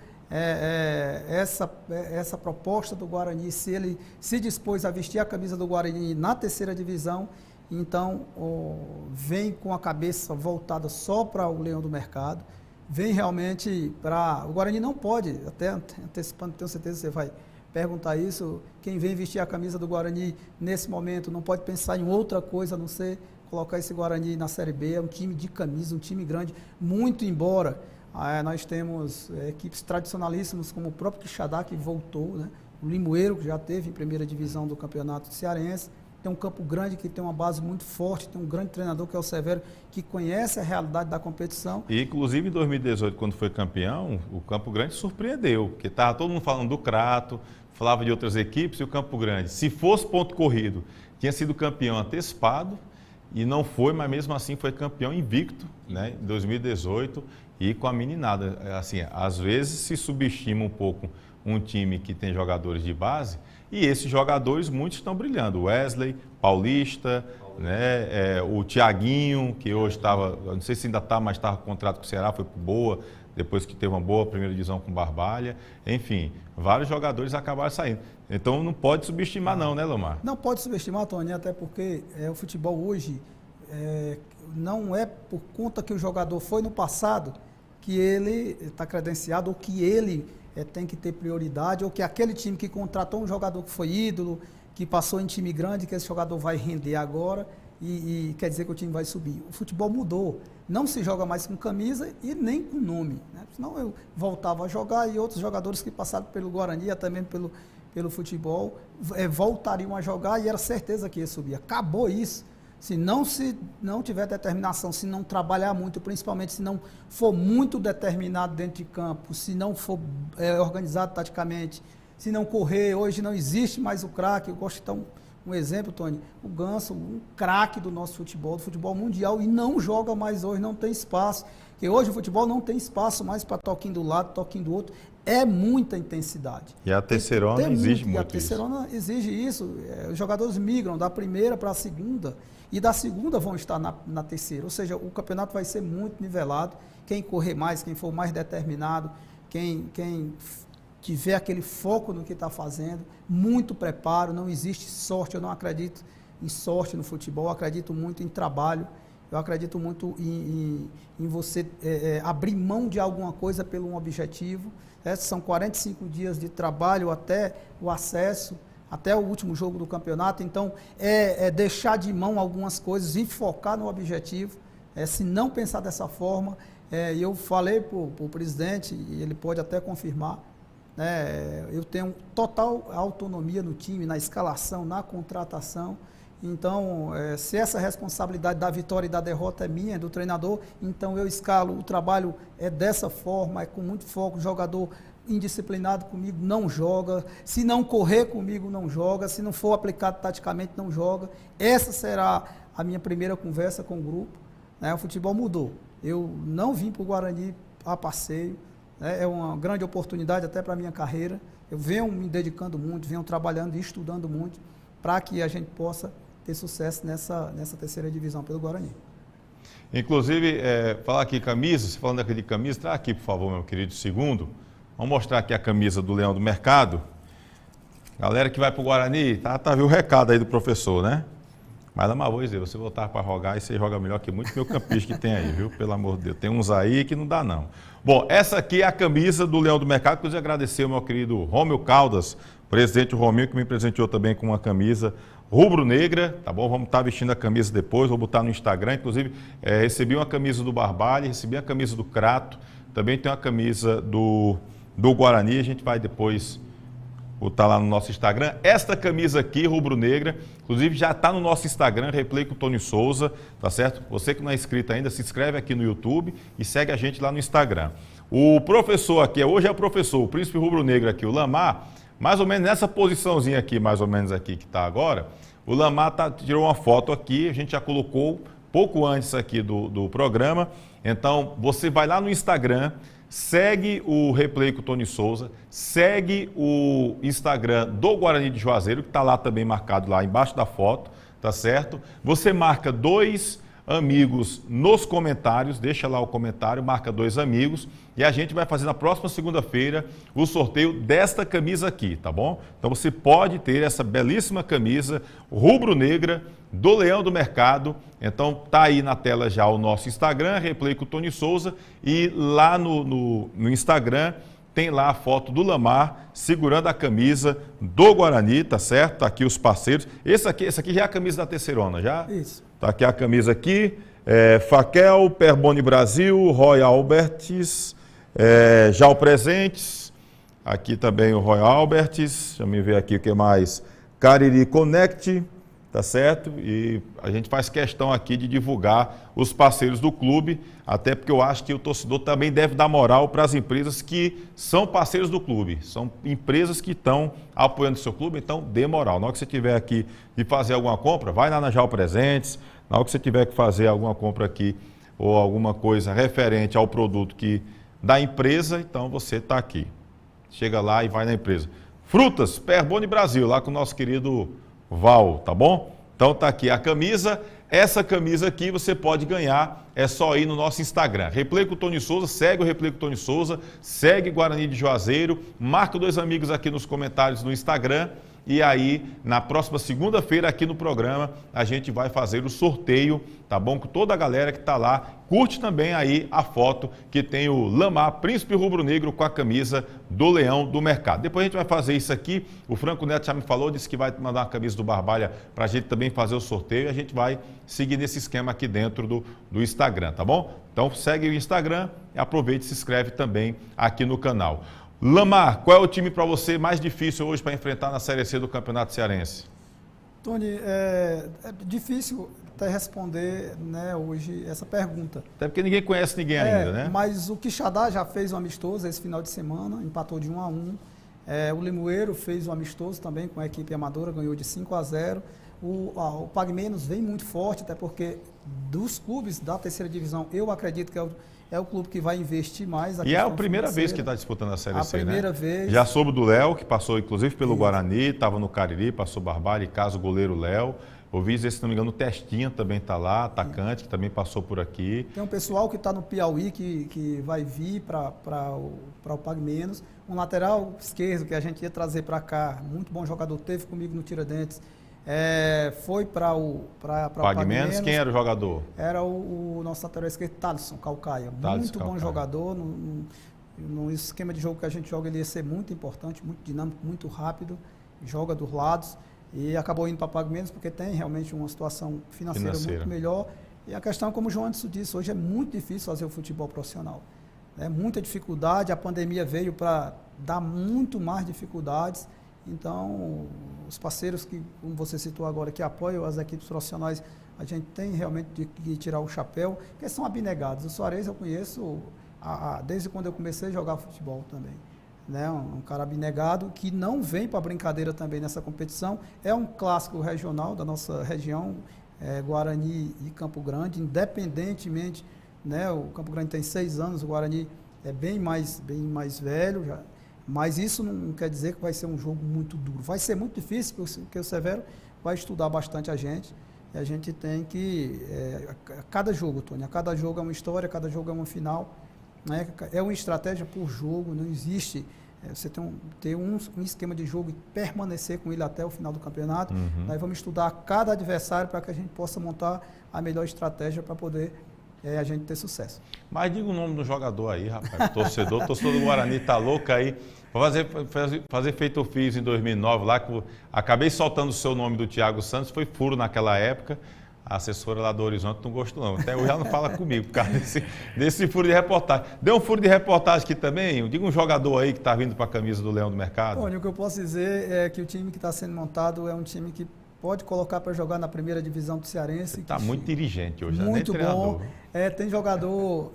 S4: essa proposta do Guarani, se ele se dispôs a vestir a camisa do Guarani na 3ª divisão, então vem com a cabeça voltada só para o Leão do Mercado, vem realmente para... O Guarani não pode, até antecipando, tenho certeza que você vai perguntar isso, quem vem vestir a camisa do Guarani nesse momento não pode pensar em outra coisa a não ser colocar esse Guarani na Série B. É um time de camisa, um time grande, muito embora nós temos equipes tradicionalíssimas como o próprio Quixadá, que voltou, né? O Limoeiro, que já teve em 1ª divisão do Campeonato Cearense. Tem um Campo Grande que tem uma base muito forte, tem um grande treinador que é o Severo, que conhece a realidade da competição.
S1: E, inclusive, em 2018, quando foi campeão, o Campo Grande surpreendeu, porque estava todo mundo falando do Crato, falava de outras equipes, e o Campo Grande, se fosse ponto corrido, tinha sido campeão antecipado, e não foi, mas mesmo assim foi campeão invicto, né, em 2018, e com a meninada. Assim, às vezes se subestima um pouco um time que tem jogadores de base, e esses jogadores, muitos estão brilhando. Wesley, Paulista, né, o Thiaguinho, que hoje estava, não sei se ainda está, mas estava com contrato com o Ceará, foi para Boa, depois que teve uma boa 1ª divisão com Barbalha. Enfim, vários jogadores acabaram saindo. Então não pode subestimar não, né, Lamar?
S4: Não pode subestimar, Tony, até porque o futebol hoje, não é por conta que o jogador foi no passado que ele está credenciado ou que ele tem que ter prioridade, ou que aquele time que contratou um jogador que foi ídolo, que passou em time grande, que esse jogador vai render agora e quer dizer que o time vai subir. O futebol mudou. Não se joga mais com camisa e nem com nome, né? Senão eu voltava a jogar e outros jogadores que passaram pelo Guarani, até mesmo pelo futebol, voltariam a jogar e era certeza que ia subir. Acabou isso. Se não tiver determinação, se não trabalhar muito, principalmente se não for muito determinado dentro de campo, se não for organizado taticamente, se não correr, hoje não existe mais o craque. Eu gosto de dar um exemplo, Tony, o Ganso, um craque do nosso futebol, do futebol mundial, e não joga mais hoje, não tem espaço. Porque hoje o futebol não tem espaço mais para toquinho do lado, toquinho do outro. É muita intensidade.
S1: E a terceirona exige muito isso.
S4: E a terceirona exige isso. Os jogadores migram da primeira para a segunda e da segunda vão estar na terceira. Ou seja, o campeonato vai ser muito nivelado. Quem correr mais, quem for mais determinado, quem tiver aquele foco no que está fazendo, muito preparo, não existe sorte. Eu não acredito em sorte no futebol, eu acredito muito em trabalho. Eu acredito muito em você abrir mão de alguma coisa por um objetivo. São 45 dias de trabalho até o acesso, até o último jogo do campeonato. Então, deixar de mão algumas coisas e focar no objetivo. Se não pensar dessa forma, eu falei para o presidente, e ele pode até confirmar, eu tenho total autonomia no time, na escalação, na contratação. Então, se essa responsabilidade da vitória e da derrota é minha, é do treinador, então eu escalo, o trabalho é dessa forma, é com muito foco. O jogador indisciplinado comigo não joga, se não correr comigo não joga, se não for aplicado taticamente não joga. Essa será a minha primeira conversa com o grupo. O futebol mudou. Eu não vim para o Guarani a passeio, é uma grande oportunidade até para a minha carreira. Eu venho me dedicando muito, venho trabalhando e estudando muito para que a gente possa ter sucesso nessa terceira divisão pelo Guarani.
S1: Inclusive, falar aqui camisa, falando aqui de camisa, traz aqui, por favor, meu querido segundo. Vamos mostrar aqui a camisa do Leão do Mercado. Galera que vai para o Guarani, viu o recado aí do professor, né? Mas, vou dizer, você voltar para jogar e você joga melhor que muito meu campista que tem aí, viu? Pelo amor de Deus. Tem uns aí que não dá, não. Bom, essa aqui é a camisa do Leão do Mercado, que eu agradecer ao meu querido Rômio Caldas, presidente Rominho, que me presenteou também com uma camisa rubro-negra, tá bom? Vamos estar vestindo a camisa depois, vou botar no Instagram. Inclusive, recebi uma camisa do Barbalha, recebi a camisa do Crato, também tem uma camisa do Guarani, a gente vai depois botar lá no nosso Instagram. Esta camisa aqui, rubro-negra, inclusive já está no nosso Instagram, Replay com o Tony Souza, tá certo? Você que não é inscrito ainda, se inscreve aqui no YouTube e segue a gente lá no Instagram. O professor aqui, hoje é o professor, o príncipe rubro-negro aqui, o Lamar, mais ou menos nessa posiçãozinha aqui, mais ou menos aqui que está agora, o Lamar tirou uma foto aqui, a gente já colocou pouco antes aqui do programa. Então, você vai lá no Instagram, segue o Replay com o Tony Souza, segue o Instagram do Guarani de Juazeiro, que está lá também marcado lá embaixo da foto, tá certo? Você marca 2 amigos nos comentários, deixa lá o comentário, marca 2 amigos e a gente vai fazer na próxima segunda-feira o sorteio desta camisa aqui, tá bom? Então você pode ter essa belíssima camisa rubro-negra do Leão do Mercado. Então tá aí na tela já o nosso Instagram, Replay com o Tony Souza, e lá no Instagram tem lá a foto do Lamar segurando a camisa do Guarani, tá certo? Tá aqui os parceiros. Esse aqui já é a camisa da terceirona, já?
S4: Isso.
S1: Tá aqui a camisa aqui, Faquel, Perboni Brasil, Royal Alberts, Jal Presentes, aqui também o Royal Alberts, deixa eu ver aqui o que mais, Cariri Connect, tá certo? E a gente faz questão aqui de divulgar os parceiros do clube, até porque eu acho que o torcedor também deve dar moral para as empresas que são parceiros do clube, são empresas que estão apoiando o seu clube, então dê moral. Na hora que você tiver aqui de fazer alguma compra, vai lá na Jal Presentes, na hora que você tiver que fazer alguma compra aqui ou alguma coisa referente ao produto da empresa, então você está aqui. Chega lá e vai na empresa. Frutas, Perboni Brasil, lá com o nosso querido Val, tá bom? Então tá aqui a camisa. Essa camisa aqui você pode ganhar, é só ir no nosso Instagram. Replay com o Tony Souza, segue o Replay com o Tony Souza, segue Guarani de Juazeiro, marca 2 amigos aqui nos comentários no Instagram E aí, na próxima segunda-feira, aqui no programa, a gente vai fazer o sorteio, tá bom? Com toda a galera que está lá. Curte também aí a foto que tem o Lamar, Príncipe Rubro-Negro, com a camisa do Leão do Mercado. Depois a gente vai fazer isso aqui. O Franco Neto já me falou, disse que vai mandar uma camisa do Barbalha para a gente também fazer o sorteio. E a gente vai seguir nesse esquema aqui dentro do Instagram, tá bom? Então segue o Instagram e aproveite e se inscreve também aqui no canal. Lamar, qual é o time para você mais difícil hoje para enfrentar na Série C do Campeonato Cearense?
S4: Tony, é difícil até responder, né, hoje essa pergunta.
S1: Até porque ninguém conhece ninguém ainda, né?
S4: Mas o Quixadá já fez um amistoso esse final de semana, empatou de 1-1. O Limoeiro fez um amistoso também com a equipe amadora, ganhou de 5-0. O Pague Menos vem muito forte, até porque dos clubes da terceira divisão, eu acredito que é o clube que vai investir mais.
S1: E é a primeira vez que está disputando a Série C, né? A
S4: primeira vez.
S1: Já soube do Léo, que passou inclusive pelo Guarani, estava no Cariri, passou Barbalha, e caso o goleiro Léo. Ouvi dizer, se não me engano, o Testinha também está lá, atacante, que também passou por aqui.
S4: Tem um pessoal que está no Piauí, que vai vir para o Pague Menos. Um lateral esquerdo que a gente ia trazer para cá, muito bom jogador, teve comigo no Tiradentes. Foi para o
S1: Pague Menos. Quem era o jogador?
S4: Era o nosso lateral esquerdo, Thalisson Calcaia. Muito bom jogador. No esquema de jogo que a gente joga, ele ia ser muito importante, muito dinâmico, muito rápido. Joga dos lados. E acabou indo para Pague Menos porque tem realmente uma situação financeira muito melhor. E a questão, como o João Anderson disse, hoje é muito difícil fazer o futebol profissional. Muita dificuldade, a pandemia veio para dar muito mais dificuldades. Então, os parceiros que, como você citou agora, que apoiam as equipes profissionais, a gente tem realmente de tirar o chapéu, porque são abnegados. O Soares eu conheço desde quando eu comecei a jogar futebol também. Um cara abnegado que não vem para brincadeira também nessa competição. É um clássico regional da nossa região, Guarani e Campo Grande, independentemente, o Campo Grande tem 6 anos, o Guarani é bem mais velho já. Mas isso não quer dizer que vai ser um jogo muito duro. Vai ser muito difícil, porque o Severo vai estudar bastante a gente. E a gente tem que... cada jogo, Tony, cada jogo é uma história, cada jogo é uma final. É uma estratégia por jogo, não existe... você ter um esquema de jogo e permanecer com ele até o final do campeonato. Nós vamos estudar cada adversário para que a gente possa montar a melhor estratégia para poder... a gente ter sucesso.
S1: Mas diga o nome do jogador aí, rapaz. Torcedor do Guarani tá louco aí. Fazer feito eu fiz em 2009 lá, que acabei soltando o seu nome do Thiago Santos, foi furo naquela época. A assessora lá do Horizonte não gostou não. Até hoje ela não fala comigo por causa desse furo de reportagem. Deu um furo de reportagem aqui também. Diga um jogador aí que está vindo para a camisa do Leão do Mercado.
S4: Bom, o que eu posso dizer é que o time que está sendo montado é um time que pode colocar para jogar na primeira divisão do Cearense.
S1: Está muito dirigente hoje,
S4: muito
S1: nem treinador.
S4: Bom. Tem jogador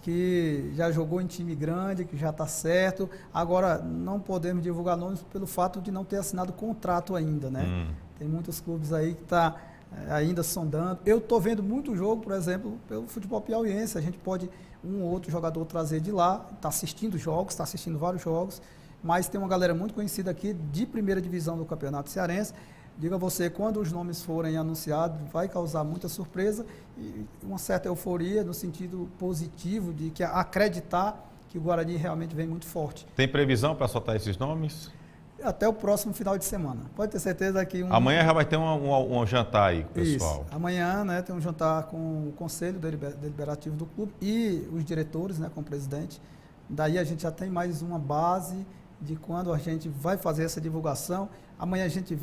S4: que já jogou em time grande, que já está certo. Agora, não podemos divulgar nomes pelo fato de não ter assinado contrato ainda, né? Tem muitos clubes aí que estão ainda sondando. Eu estou vendo muito jogo, por exemplo, pelo futebol piauiense. A gente pode um ou outro jogador trazer de lá, está assistindo jogos, está assistindo vários jogos, mas tem uma galera muito conhecida aqui de primeira divisão do Campeonato Cearense. Digo a você, quando os nomes forem anunciados, vai causar muita surpresa e uma certa euforia no sentido positivo de que acreditar que o Guarani realmente vem muito forte.
S1: Tem previsão para soltar esses nomes?
S4: Até o próximo final de semana. Pode ter certeza que...
S1: Amanhã já vai ter um jantar aí com o pessoal.
S4: Isso. Amanhã, né, tem um jantar com o Conselho Deliberativo do clube e os diretores, né, com o presidente. Daí a gente já tem mais uma base de quando a gente vai fazer essa divulgação. Amanhã a gente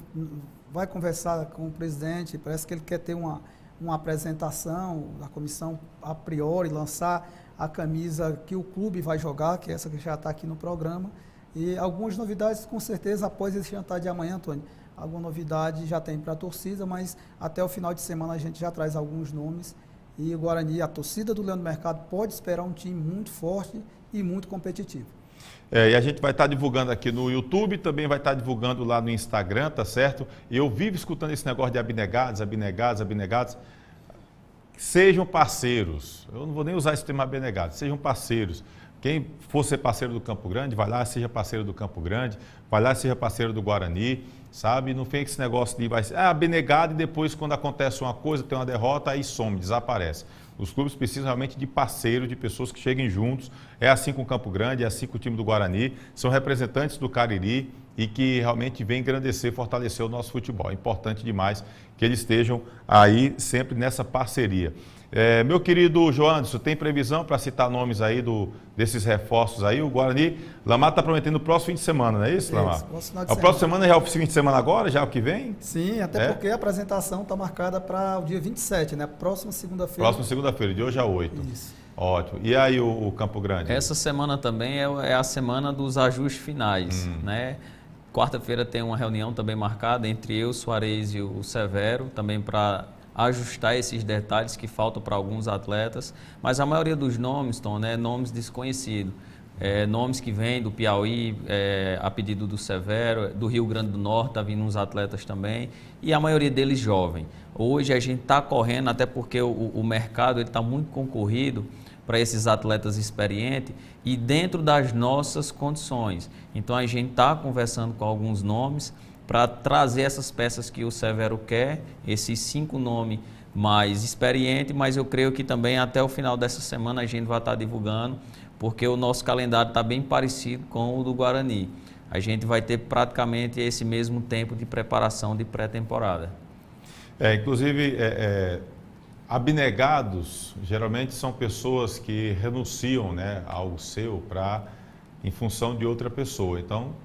S4: vai conversar com o presidente, parece que ele quer ter uma apresentação da comissão a priori, lançar a camisa que o clube vai jogar, que é essa que já está aqui no programa. E algumas novidades, com certeza, após esse jantar de amanhã, Antônio, alguma novidade já tem para a torcida, mas até o final de semana a gente já traz alguns nomes. E o Guarani, a torcida do Leão do Mercado, pode esperar um time muito forte e muito competitivo.
S1: E a gente vai estar divulgando aqui no YouTube, também vai estar divulgando lá no Instagram, tá certo? E eu vivo escutando esse negócio de abnegados. Sejam parceiros. Eu não vou nem usar esse termo abnegados. Sejam parceiros. Quem for ser parceiro do Campo Grande, vai lá, seja parceiro do Campo Grande, vai lá, seja parceiro do Guarani. sabe? Não tem esse negócio de vai ser abnegado e depois quando acontece uma coisa, tem uma derrota, aí some, desaparece. Os clubes precisam realmente de parceiros, de pessoas que cheguem juntos. É assim com o Campo Grande, é assim com o time do Guarani. São representantes do Cariri e que realmente vem engrandecer, fortalecer o nosso futebol. É importante demais que eles estejam aí sempre nessa parceria. Meu querido Joanderson, tem previsão para citar nomes aí desses reforços aí? O Guarani, Lamar está prometendo o próximo fim de semana, não é isso, Lamar?
S4: O próximo semana
S1: já é o fim de semana agora, já é o que vem?
S4: Sim, até porque a apresentação está marcada para o dia 27, né? Próxima segunda-feira.
S1: Próxima segunda-feira, de hoje a 8.
S4: Isso.
S1: Ótimo. E aí o Campo Grande?
S3: Essa semana também é a semana dos ajustes finais, né? Quarta-feira tem uma reunião também marcada entre eu, o Suarez e o Severo, também para ajustar esses detalhes que faltam para alguns atletas, mas a maioria dos nomes, Tom, né, nomes desconhecidos, nomes que vêm do Piauí, a pedido do Severo, do Rio Grande do Norte, está vindo uns atletas também, e a maioria deles jovem. Hoje a gente está correndo, até porque o mercado está muito concorrido para esses atletas experientes e dentro das nossas condições. Então a gente está conversando com alguns nomes, para trazer essas peças que o Severo quer, esses 5 nomes mais experientes, mas eu creio que também até o final dessa semana a gente vai estar divulgando, porque o nosso calendário está bem parecido com o do Guarani. A gente vai ter praticamente esse mesmo tempo de preparação de pré-temporada.
S1: Inclusive, abnegados geralmente são pessoas que renunciam, né, ao seu em função de outra pessoa. Então,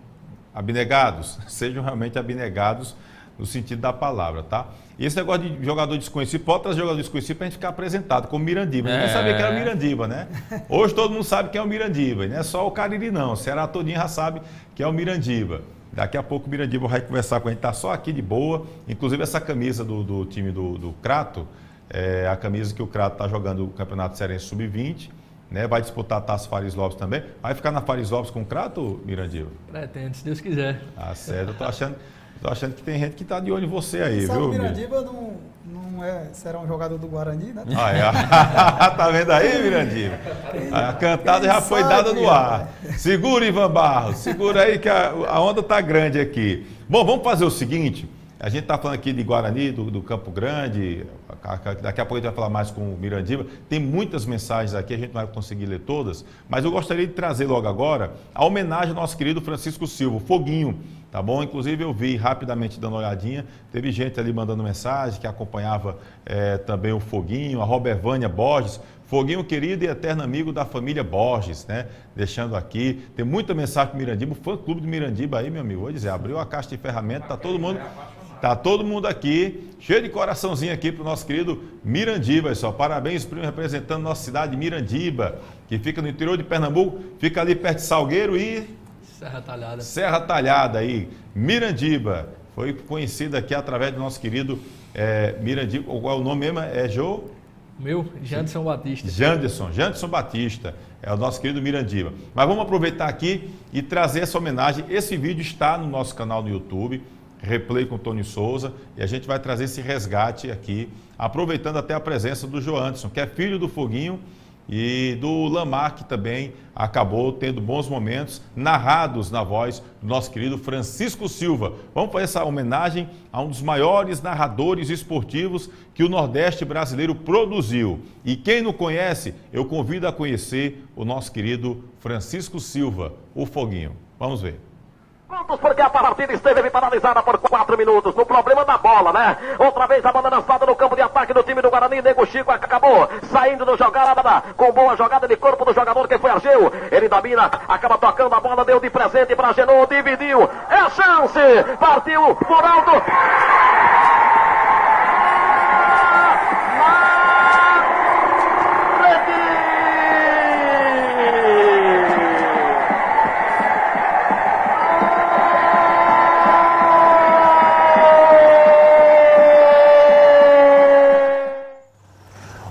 S1: abnegados, sejam realmente abnegados no sentido da palavra, tá? E esse negócio de jogador desconhecido, pode trazer jogador desconhecido para a gente ficar apresentado como Mirandiba. Ninguém sabia que era o Mirandiba, né? Hoje todo mundo sabe que é o Mirandiba, e não é só o Cariri não, o Ceará todinho já sabe que é o Mirandiba. Daqui a pouco o Mirandiba vai conversar com a gente, tá só aqui de boa. Inclusive essa camisa do time do Crato, é a camisa que o Crato está jogando o Campeonato Cearense Sub-20, né? Vai disputar a Taça Fares Lopes também. Vai ficar na Fares Lopes com o Crato, Mirandiba?
S2: Pretendo, se Deus quiser.
S1: Ah, certo. Eu tô achando que tem gente que está de olho em você aí, viu?
S4: O Mirandiba será um jogador do Guarani, né?
S1: Tá vendo aí, Mirandiba? A cantada já foi dada no ar. Segura, Ivan Barros, segura aí que a onda tá grande aqui. Bom, vamos fazer o seguinte. A gente está falando aqui de Guarani, do Campo Grande, daqui a pouco a gente vai falar mais com o Mirandiba. Tem muitas mensagens aqui, a gente não vai conseguir ler todas, mas eu gostaria de trazer logo agora a homenagem ao nosso querido Francisco Silva, o Foguinho, tá bom? Inclusive eu vi rapidamente dando uma olhadinha, teve gente ali mandando mensagem que acompanhava também o Foguinho, a Robervânia Borges, Foguinho querido e eterno amigo da família Borges, né? Deixando aqui, tem muita mensagem para o Mirandiba, o fã-clube do Mirandiba aí, meu amigo, vou dizer, abriu a caixa de ferramentas, tá todo mundo aqui, cheio de coraçãozinho aqui para o nosso querido Mirandiba, pessoal. Parabéns, primo, representando nossa cidade, Mirandiba, que fica no interior de Pernambuco, fica ali perto de Salgueiro e Serra Talhada aí, Mirandiba. Foi conhecida aqui através do nosso querido Mirandiba. Qual é o nome mesmo?
S2: Janderson Batista.
S1: Janderson Batista, é o nosso querido Mirandiba. Mas vamos aproveitar aqui e trazer essa homenagem. Esse vídeo está no nosso canal no YouTube, Replay com Tony Souza, e a gente vai trazer esse resgate aqui, aproveitando até a presença do Joanderson, que é filho do Foguinho, e do Lamar, que também acabou tendo bons momentos narrados na voz do nosso querido Francisco Silva. Vamos fazer essa homenagem a um dos maiores narradores esportivos que o Nordeste brasileiro produziu. E quem não conhece, eu convido a conhecer o nosso querido Francisco Silva, o Foguinho. Vamos ver.
S10: Porque a partida esteve paralisada por 4 minutos no problema da bola, né? Outra vez a bola lançada no campo de ataque do time do Guarani. Nego Chico acabou saindo do jogada com boa jogada de corpo do jogador que foi Argeu. Ele domina, acaba tocando a bola, deu de presente para Genô, dividiu. É chance! Partiu por alto.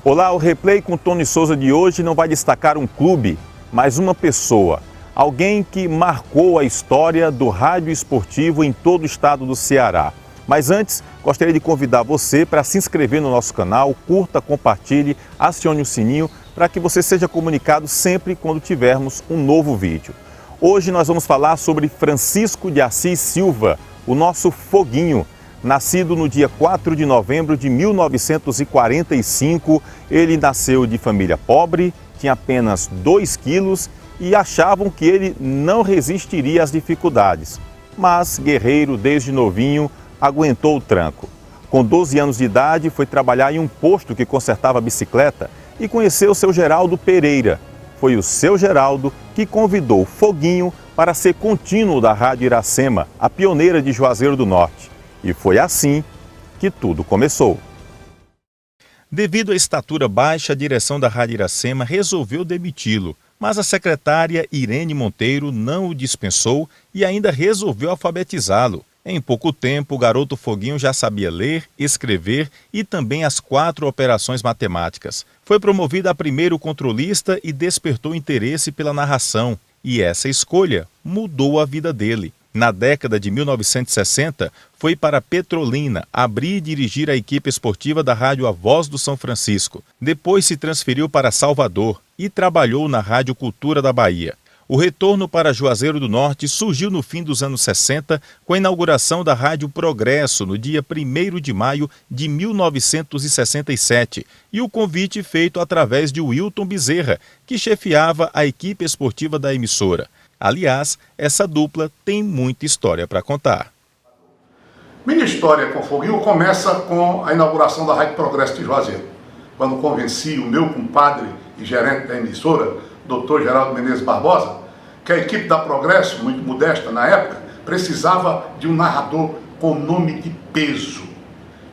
S1: Olá, o Replay com Tony Souza de hoje não vai destacar um clube, mas uma pessoa. Alguém que marcou a história do rádio esportivo em todo o estado do Ceará. Mas antes, gostaria de convidar você para se inscrever no nosso canal, curta, compartilhe, acione o sininho para que você seja comunicado sempre quando tivermos um novo vídeo. Hoje nós vamos falar sobre Francisco de Assis Silva, o nosso Foguinho. Nascido no dia 4 de novembro de 1945, ele nasceu de família pobre, tinha apenas 2 quilos e achavam que ele não resistiria às dificuldades. Mas, guerreiro desde novinho, aguentou o tranco. Com 12 anos de idade, foi trabalhar em um posto que consertava bicicleta e conheceu o seu Geraldo Pereira. Foi o seu Geraldo que convidou o Foguinho para ser contínuo da Rádio Iracema, a pioneira de Juazeiro do Norte. E foi assim que tudo começou. Devido à estatura baixa, a direção da Rádio Iracema resolveu demiti-lo, mas a secretária Irene Monteiro não o dispensou e ainda resolveu alfabetizá-lo. Em pouco tempo, o garoto Foguinho já sabia ler, escrever e também as 4 operações matemáticas. Foi promovido a primeiro controlista e despertou interesse pela narração. E essa escolha mudou a vida dele. Na década de 1960, foi para Petrolina abrir e dirigir a equipe esportiva da rádio A Voz do São Francisco. Depois se transferiu para Salvador e trabalhou na Rádio Cultura da Bahia. O retorno para Juazeiro do Norte surgiu no fim dos anos 60, com a inauguração da Rádio Progresso, no dia 1º de maio de 1967, e o convite feito através de Wilton Bezerra, que chefiava a equipe esportiva da emissora. Aliás, essa dupla tem muita história para contar.
S11: Minha história com o Foguinho começa com a inauguração da Rádio Progresso de Juazeiro, quando convenci o meu compadre e gerente da emissora, Dr. Geraldo Menezes Barbosa, que a equipe da Progresso, muito modesta na época, precisava de um narrador com nome de peso.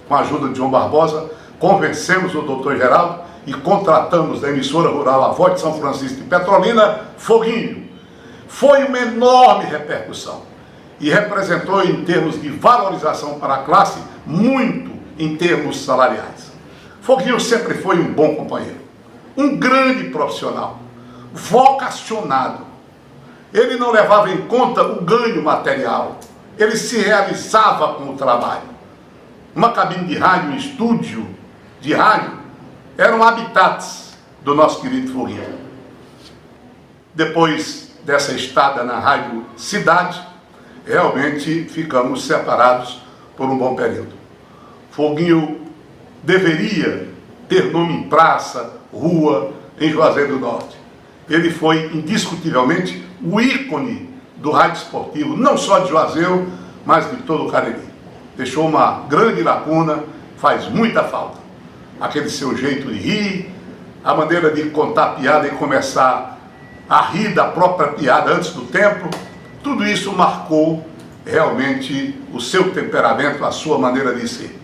S11: Com a ajuda de João Barbosa, convencemos o Dr. Geraldo e contratamos da emissora rural A Voz de São Francisco de Petrolina, Foguinho. Foi uma enorme repercussão e representou, em termos de valorização para a classe, muito em termos salariais. Foguinho sempre foi um bom companheiro, um grande profissional, vocacionado. Ele não levava em conta o ganho material, ele se realizava com o trabalho. Uma cabine de rádio, um estúdio de rádio, eram habitats do nosso querido Foguinho. Depois dessa estada na Rádio Cidade, realmente ficamos separados por um bom período. Foguinho deveria ter nome em praça, rua, em Juazeiro do Norte. Ele foi indiscutivelmente o ícone do rádio esportivo, não só de Juazeiro, mas de todo o Cariri. Deixou uma grande lacuna, faz muita falta. Aquele seu jeito de rir, a maneira de contar piada e começar a rir da própria piada antes do tempo, tudo isso marcou realmente o seu temperamento, a sua maneira de ser.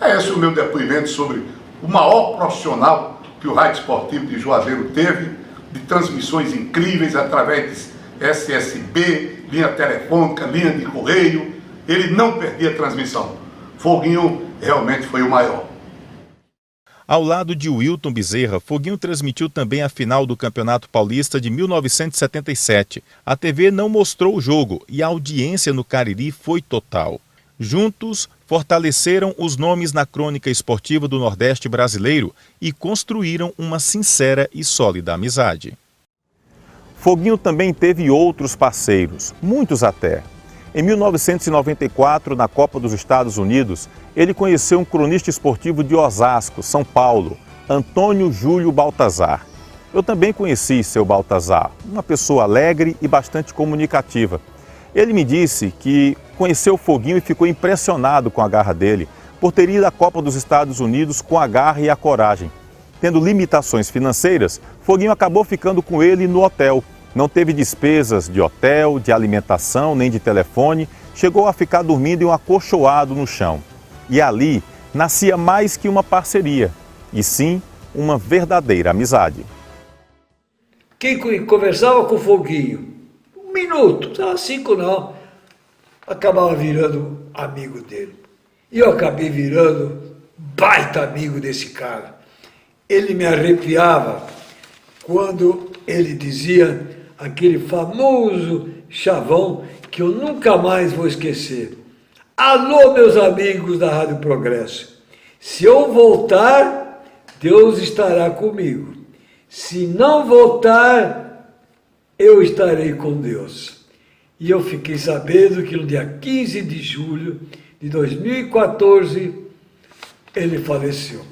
S11: É esse o meu depoimento sobre o maior profissional que o rádio esportivo de Juazeiro teve, de transmissões incríveis através de SSB, linha telefônica, linha de correio. Ele não perdia transmissão. Foguinho realmente foi o maior.
S1: Ao lado de Wilton Bezerra, Foguinho transmitiu também a final do Campeonato Paulista de 1977. A TV não mostrou o jogo e a audiência no Cariri foi total. Juntos, fortaleceram os nomes na crônica esportiva do Nordeste brasileiro e construíram uma sincera e sólida amizade. Foguinho também teve outros parceiros, muitos até. Em 1994, na Copa dos Estados Unidos, ele conheceu um cronista esportivo de Osasco, São Paulo, Antônio Júlio Baltazar. Eu também conheci seu Baltazar, uma pessoa alegre e bastante comunicativa. Ele me disse que conheceu o Foguinho e ficou impressionado com a garra dele, por ter ido à Copa dos Estados Unidos com a garra e a coragem. Tendo limitações financeiras, Foguinho acabou ficando com ele no hotel. Não teve despesas de hotel, de alimentação, nem de telefone. Chegou a ficar dormindo em um acolchoado no chão. E ali nascia mais que uma parceria, e sim uma verdadeira amizade.
S12: Quem conversava com o Foguinho, 1 minuto, 5 não, acabava virando amigo dele. E eu acabei virando baita amigo desse cara. Ele me arrepiava quando ele dizia aquele famoso chavão que eu nunca mais vou esquecer. Alô, meus amigos da Rádio Progresso. Se eu voltar, Deus estará comigo. Se não voltar, eu estarei com Deus. E eu fiquei sabendo que no dia 15 de julho de 2014 ele faleceu.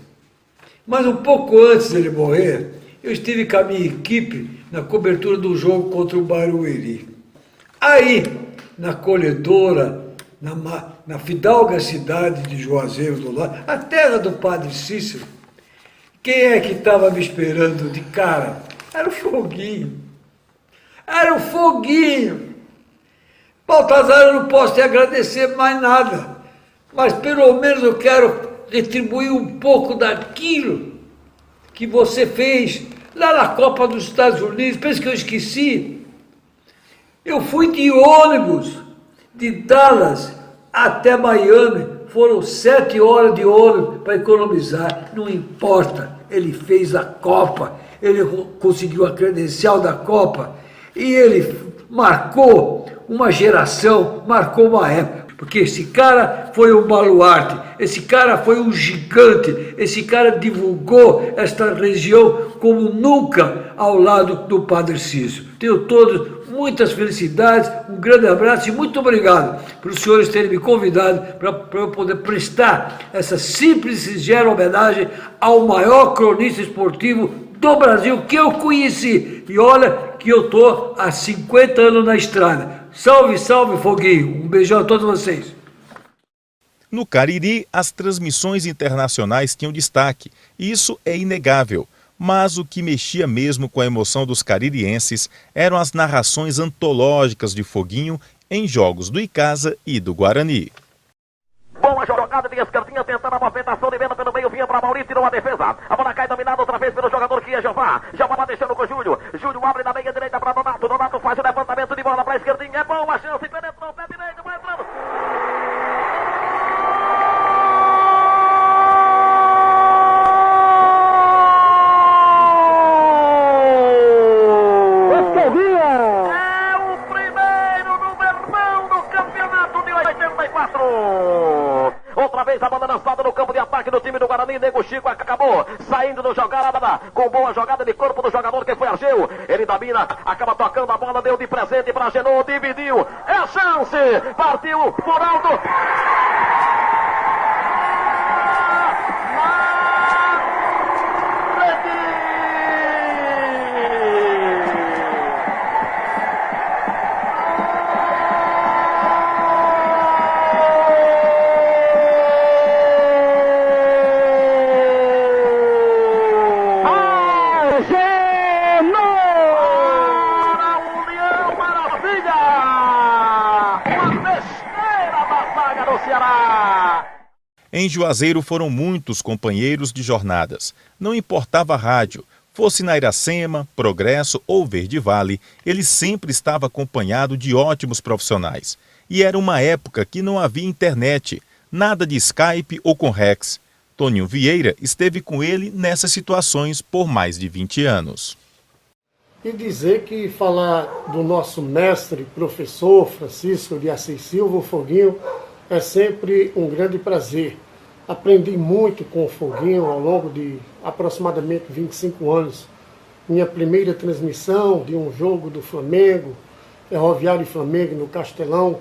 S12: Mas um pouco antes dele morrer, eu estive com a minha equipe na cobertura do jogo contra o Barueri. Aí, na colhedora, na fidalga cidade de Juazeiro do Lar, a terra do Padre Cícero, quem é que estava me esperando de cara? Era o Foguinho. Era o Foguinho. Baltazar, eu não posso te agradecer mais nada, mas pelo menos eu quero retribuir um pouco daquilo que você fez lá na Copa dos Estados Unidos. Pensa que eu esqueci? Eu fui de ônibus de Dallas até Miami, foram 7 horas de ônibus para economizar, não importa, ele fez a Copa, ele conseguiu a credencial da Copa e ele marcou uma geração, marcou uma época, porque esse cara foi um baluarte, esse cara foi um gigante, esse cara divulgou esta região como nunca ao lado do Padre Cícero. Tenho todos muitas felicidades, um grande abraço e muito obrigado por os senhores terem me convidado para eu poder prestar essa simples e singela homenagem ao maior cronista esportivo do Brasil que eu conheci. E olha que eu estou há 50 anos na estrada. Salve, salve, Foguinho. Um beijão a todos vocês.
S1: No Cariri, as transmissões internacionais tinham destaque, e isso é inegável. Mas o que mexia mesmo com a emoção dos caririenses eram as narrações antológicas de Foguinho em jogos do Icasa e do Guarani.
S10: Boa jogada de esquerdinha, tentando a movimentação de venda pelo meio, vinha para Maurício, tirou a defesa. A bola cai dominada outra vez pelo jogador que é Jeová. Jeová vai deixando com o Júlio. Júlio abre na meia direita para Donato. Donato faz o levantamento de bola para a esquerdinha. É boa chance, penetrou, pé direito, vai entrando. Outra vez a bola lançada no campo de ataque do time do Guarani. Nego Chico acabou saindo do jogada com boa jogada de corpo do jogador que foi Argeu. Ele domina, acaba tocando a bola, deu de presente para Genô, dividiu. É a chance, partiu por alto.
S1: Em Juazeiro foram muitos companheiros de jornadas. Não importava a rádio, fosse na Iracema, Progresso ou Verde Vale, ele sempre estava acompanhado de ótimos profissionais. E era uma época que não havia internet, nada de Skype ou Conrex. Toninho Vieira esteve com ele nessas situações por mais de 20 anos.
S13: E dizer que falar do nosso mestre, professor Francisco de Assis Silva, o Foguinho, é sempre um grande prazer. Aprendi muito com o Foguinho ao longo de aproximadamente 25 anos. Minha primeira transmissão de um jogo do Flamengo, Ferroviário e Flamengo no Castelão,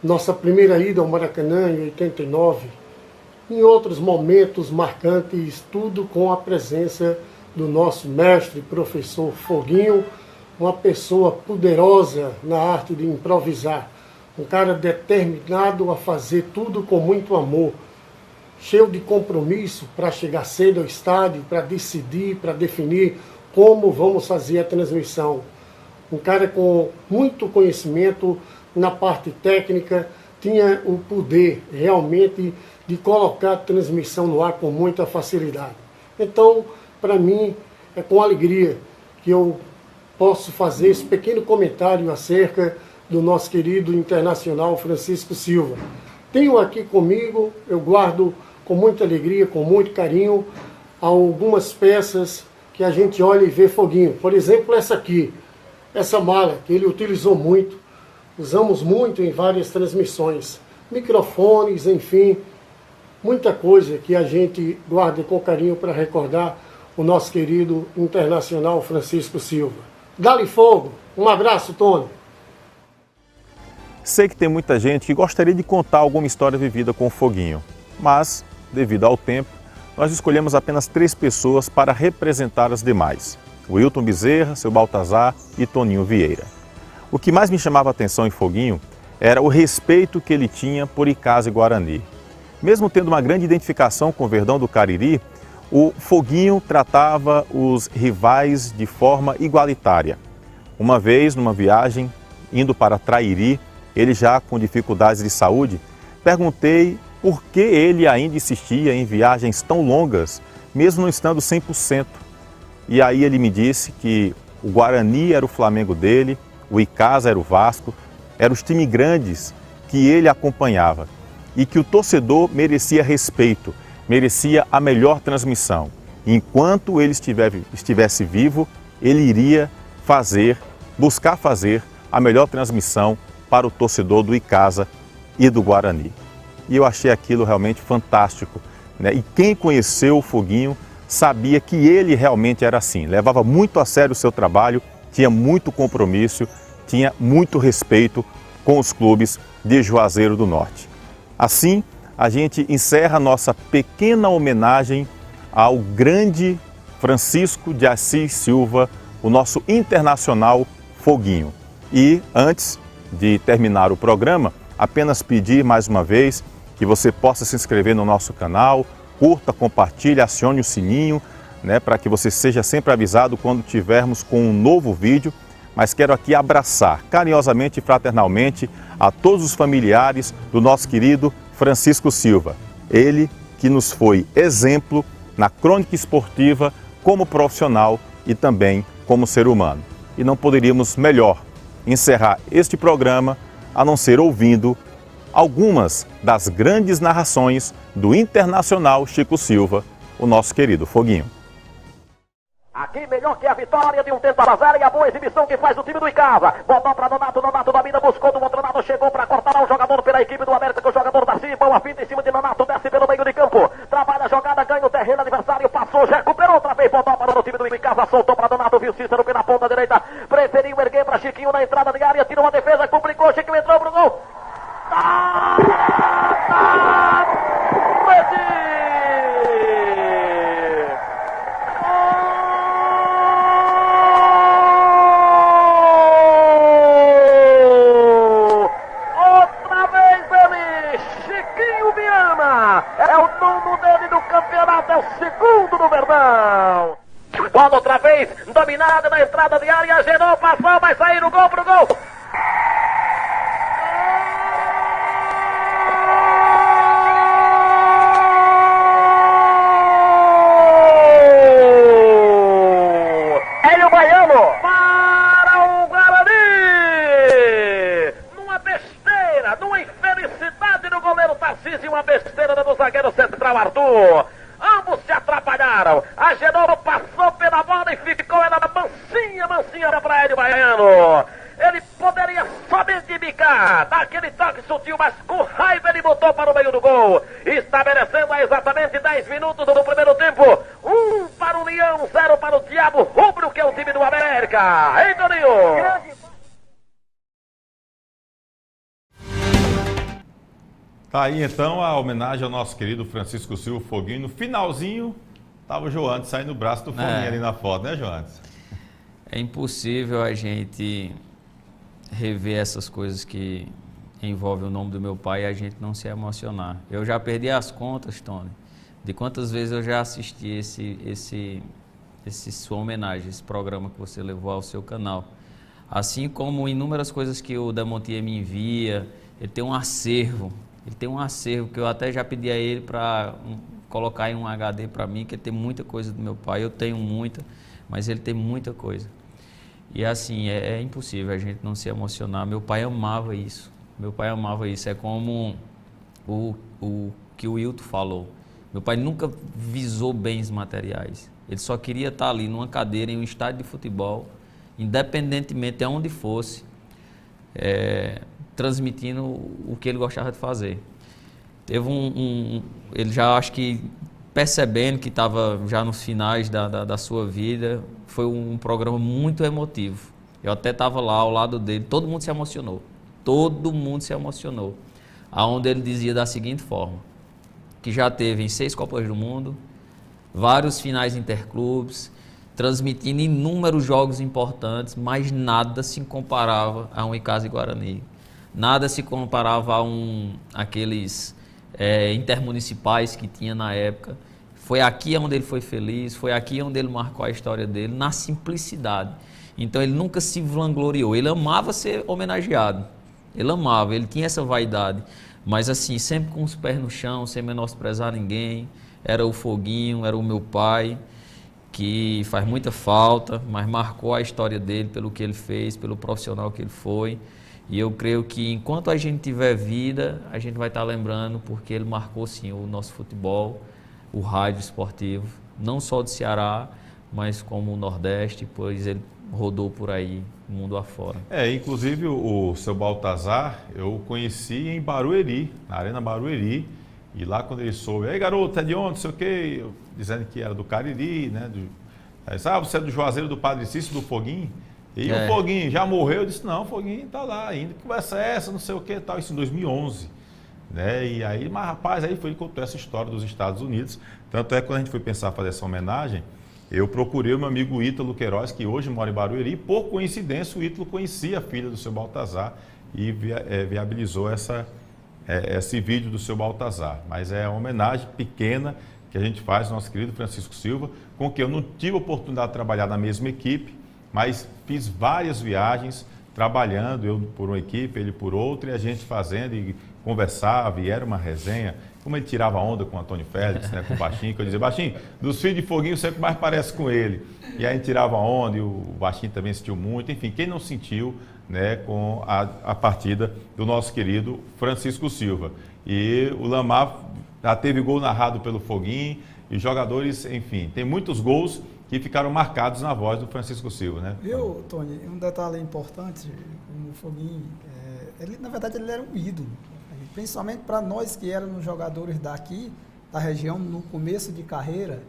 S13: nossa primeira ida ao Maracanã em 89, em outros momentos marcantes, tudo com a presença do nosso mestre, professor Foguinho, uma pessoa poderosa na arte de improvisar, um cara determinado a fazer tudo com muito amor, cheio de compromisso para chegar cedo ao estádio, para decidir, para definir como vamos fazer a transmissão. Um cara com muito conhecimento na parte técnica, tinha o poder realmente de colocar a transmissão no ar com muita facilidade. Então, para mim, é com alegria que eu posso fazer esse pequeno comentário acerca do nosso querido internacional Francisco Silva. Tenho aqui comigo, eu guardo com muita alegria, com muito carinho, algumas peças que a gente olha e vê Foguinho. Por exemplo, essa aqui, essa mala que ele utilizou muito, usamos muito em várias transmissões, microfones, enfim, muita coisa que a gente guarda com carinho para recordar o nosso querido internacional Francisco Silva. Dá-lhe fogo, um abraço, Tony.
S1: Sei que tem muita gente que gostaria de contar alguma história vivida com o Foguinho, mas, devido ao tempo, nós escolhemos apenas 3 pessoas para representar as demais: o Wilton Bezerra, seu Baltazar e Toninho Vieira. O que mais me chamava a atenção em Foguinho era o respeito que ele tinha por Icasa e Guarani. Mesmo tendo uma grande identificação com o Verdão do Cariri, o Foguinho tratava os rivais de forma igualitária. Uma vez, numa viagem, indo para Trairi, ele já com dificuldades de saúde, perguntei por que ele ainda insistia em viagens tão longas, mesmo não estando 100%. E aí ele me disse que o Guarani era o Flamengo dele, o Icasa era o Vasco, eram os times grandes que ele acompanhava e que o torcedor merecia respeito, merecia a melhor transmissão. Enquanto ele estivesse vivo, ele iria buscar fazer a melhor transmissão para o torcedor do Icasa e do Guarani. E eu achei aquilo realmente fantástico, né? E quem conheceu o Foguinho sabia que ele realmente era assim, levava muito a sério o seu trabalho, tinha muito compromisso, tinha muito respeito com os clubes de Juazeiro do Norte. Assim, a gente encerra nossa pequena homenagem ao grande Francisco de Assis Silva, o nosso internacional Foguinho. E antes de terminar o programa, apenas pedir mais uma vez que você possa se inscrever no nosso canal, curta, compartilhe, acione o sininho, né, para que você seja sempre avisado quando tivermos com um novo vídeo. Mas quero aqui abraçar carinhosamente e fraternalmente a todos os familiares do nosso querido Francisco Silva. Ele que nos foi exemplo na crônica esportiva como profissional e também como ser humano. E não poderíamos melhor encerrar este programa a não ser ouvindo algumas das grandes narrações do internacional Chico Silva, o nosso querido Foguinho.
S10: Aqui melhor que a vitória de um tento a 0 e a boa exibição que faz o time do Icasa. Botou para Nonato, Nonato domina, buscou do outro lado, chegou para cortar o jogador pela equipe do América, que o jogador da Cima, uma finta em cima de Nonato, desce pelo meio de campo, trabalha a jogada, ganha o terreno, adversário passou, já recuperou outra vez, botou para o time do Icasa, soltou para Nonato, viu Cícero pela ponta direita, preferiu erguer para Chiquinho na entrada de área, tirou uma defesa, complicou, Chiquinho entrou pro gol. É o nono dele do campeonato, é o segundo do Verdão. Bola outra vez, dominada na entrada de área, Genou passou, vai sair o gol pro gol. Hélio Baiano para o Guarani. Numa besteira, numa infelicidade do goleiro Tarcísio e uma besteira do zagueiro central Arthur. Ambos se atrapalharam. A Genoa passou pela bola e ficou ela mansinha para Hélio Baiano. Ele poderia somente bicar, dar aquele toque sutil, mas com raiva ele botou para o meio do gol, estabelecendo a exatamente 10 minutos do primeiro tempo. 1 para o Leão, 0 para o Diabo Rubro, que é o time do América. Hein, Toninho?
S1: Tá aí então a homenagem ao nosso querido Francisco Silva Foguinho. No finalzinho, estava o Joantes saindo o braço do Foguinho ali na foto, né, Joantes?
S3: É impossível a gente rever essas coisas que envolvem o nome do meu pai e a gente não se emocionar. Eu já perdi as contas, Tony, de quantas vezes eu já assisti sua homenagem, esse programa que você levou ao seu canal. Assim como inúmeras coisas que o Demontier me envia, ele tem um acervo que eu até já pedi a ele para colocar em um HD para mim, que ele tem muita coisa do meu pai, eu tenho muita, mas ele tem muita coisa. E assim, é impossível a gente não se emocionar. Meu pai amava isso, é como o que o Wilton falou. Meu pai nunca visou bens materiais, ele só queria estar ali numa cadeira em um estádio de futebol, independentemente de onde fosse, transmitindo o que ele gostava de fazer. Teve ele já, acho que percebendo que estava já nos finais da sua vida, foi um programa muito emotivo. Eu até estava lá ao lado dele, todo mundo se emocionou. Todo mundo se emocionou. Aonde ele dizia da seguinte forma, que já teve em 6 Copas do Mundo, vários finais interclubes, transmitindo inúmeros jogos importantes, mas nada se comparava a um Icasa e Guarani. Nada se comparava a aqueles intermunicipais que tinha na época. Foi aqui onde ele foi feliz, foi aqui onde ele marcou a história dele, na simplicidade. Então ele nunca se vangloriou, ele amava ser homenageado, ele amava, ele tinha essa vaidade, mas assim, sempre com os pés no chão, sem menosprezar ninguém. Era o Foguinho, era o meu pai, que faz muita falta, mas marcou a história dele pelo que ele fez, pelo profissional que ele foi. E eu creio que enquanto a gente tiver vida, a gente vai estar lembrando, porque ele marcou sim o nosso futebol, o rádio esportivo, não só do Ceará, mas como o Nordeste, pois ele rodou por aí, mundo afora.
S1: Inclusive o seu Baltazar, eu conheci em Barueri, na Arena Barueri, e lá quando ele soube, aí garoto, é de onde, não sei o quê, eu, dizendo que era do Cariri, né, aí, você é do Juazeiro do Padre Cícero, do Foguinho? E o Foguinho já morreu? Eu disse, não, o Foguinho tá lá ainda, que conversa é essa, não sei o que tal, isso em 2011. Né? E aí, mas rapaz, aí foi contou essa história dos Estados Unidos. Tanto é que quando a gente foi pensar em fazer essa homenagem, eu procurei o meu amigo Ítalo Queiroz, que hoje mora em Barueri, e por coincidência o Ítalo conhecia a filha do seu Baltazar e viabilizou esse vídeo do seu Baltazar. Mas é uma homenagem pequena que a gente faz ao nosso querido Francisco Silva, com quem eu não tive a oportunidade de trabalhar na mesma equipe, mas fiz várias viagens trabalhando, eu por uma equipe, ele por outra, e a gente fazendo e conversava, e era uma resenha. Como ele tirava onda com o Antônio Félix, né, com o Baixinho, que eu dizia, Baixinho, dos filhos de Foguinho sempre mais parece com ele. E aí a gente tirava onda, e o Baixinho também sentiu muito. Enfim, quem não sentiu, né, com a partida do nosso querido Francisco Silva. E o Lamar já teve gol narrado pelo Foguinho, e jogadores, enfim, tem muitos gols que ficaram marcados na voz do Francisco Silva, né?
S4: Viu, Tony, um detalhe importante, o Foguinho, ele, na verdade, ele era um ídolo, principalmente para nós que éramos jogadores daqui, da região, no começo de carreira,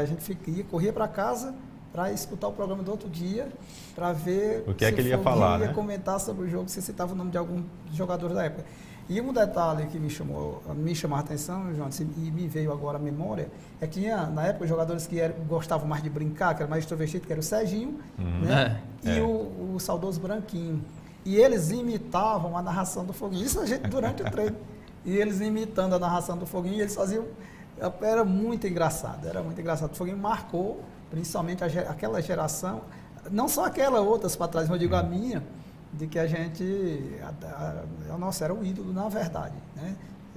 S4: a gente corria para casa para escutar o programa do outro dia, para ver
S1: o que é que ele ia falar, né?
S4: Comentar sobre o jogo, se citava o nome de algum jogador da época. E um detalhe que me chamou a atenção, João, e me veio agora à memória, é que tinha, na época, jogadores que gostavam mais de brincar, que era mais extrovertido, que era o Serginho, né? E o saudoso Branquinho. E eles imitavam a narração do Foguinho. Isso a gente durante o treino. E eles imitando a narração do Foguinho, eles faziam... Era muito engraçado, era muito engraçado. O Foguinho marcou, principalmente aquela geração, não só aquela, outras para trás, mas eu digo a minha, de que a gente, nossa, era um ídolo na verdade, né?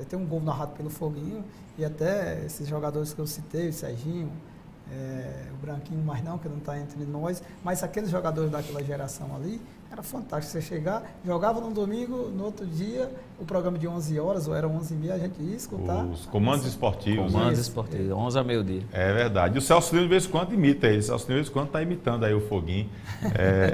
S4: Tem um gol narrado pelo Foguinho e até esses jogadores que eu citei, o Serginho, o Branquinho, mas não, que não está entre nós, mas aqueles jogadores daquela geração ali, era fantástico. Você chegar, jogava no domingo, no outro dia, o programa de 11 horas, ou era 11h30, a gente ia escutar.
S1: Os comandos esportivos.
S3: Comandos esportivos, 11 a meio-dia. É
S1: verdade. E o Celso Lino, de vez em quando, imita ele. O Celso Lino, de vez em quando, está imitando aí o Foguinho.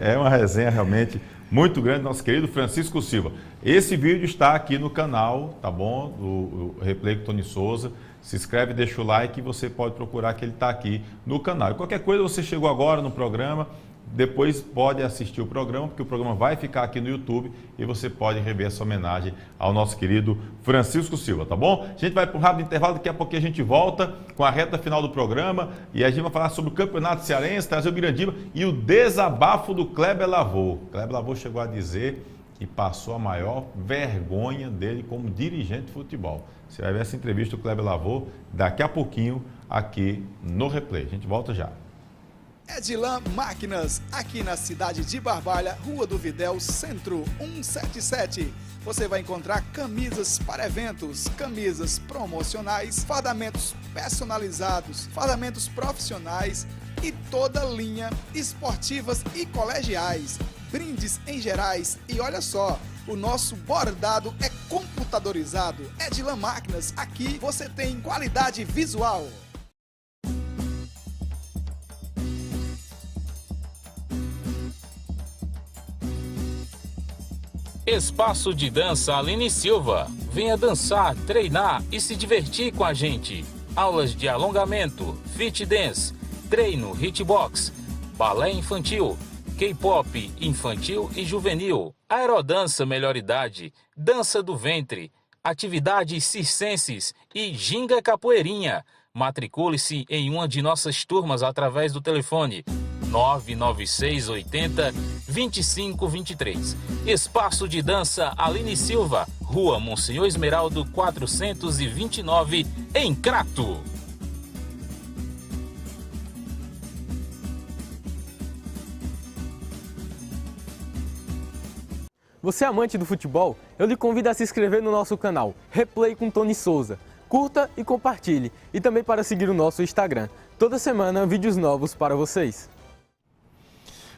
S1: É uma resenha realmente muito grande, nosso querido Francisco Silva. Esse vídeo está aqui no canal, tá bom? Do Replay com Tony Souza. Se inscreve, deixa o like e você pode procurar que ele está aqui no canal. E qualquer coisa, você chegou agora no programa, depois pode assistir o programa, porque o programa vai ficar aqui no YouTube e você pode rever essa homenagem ao nosso querido Francisco Silva, tá bom? A gente vai para um rápido intervalo, daqui a pouquinho a gente volta com a reta final do programa e a gente vai falar sobre o Campeonato Cearense, trazer o Mirandiba e o desabafo do Kleber Lavô. Kleber Lavô chegou a dizer que passou a maior vergonha dele como dirigente de futebol. Você vai ver essa entrevista do Kleber Lavô daqui a pouquinho aqui no Replay. A gente volta já.
S7: Edilan Máquinas, aqui na cidade de Barbalha, Rua do Videl, Centro 177. Você vai encontrar camisas para eventos, camisas promocionais, fardamentos personalizados, fardamentos profissionais e toda linha esportivas e colegiais, brindes em gerais. E olha só, o nosso bordado é computadorizado. Edilan Máquinas, aqui você tem qualidade visual.
S8: Espaço de Dança Aline Silva. Venha dançar, treinar e se divertir com a gente. Aulas de alongamento, fit dance, treino, hitbox, balé infantil, K-pop infantil e juvenil, Aerodança Melhor Idade, Dança do Ventre, Atividades Circenses e Ginga Capoeirinha. Matricule-se em uma de nossas turmas através do telefone 996 80 2523. Espaço de Dança Aline Silva, Rua Monsenhor Esmeraldo 429, em Crato.
S9: Você é amante do futebol? Eu lhe convido a se inscrever no nosso canal Replay com Tony Souza. Curta e compartilhe. E também para seguir o nosso Instagram. Toda semana, vídeos novos para vocês.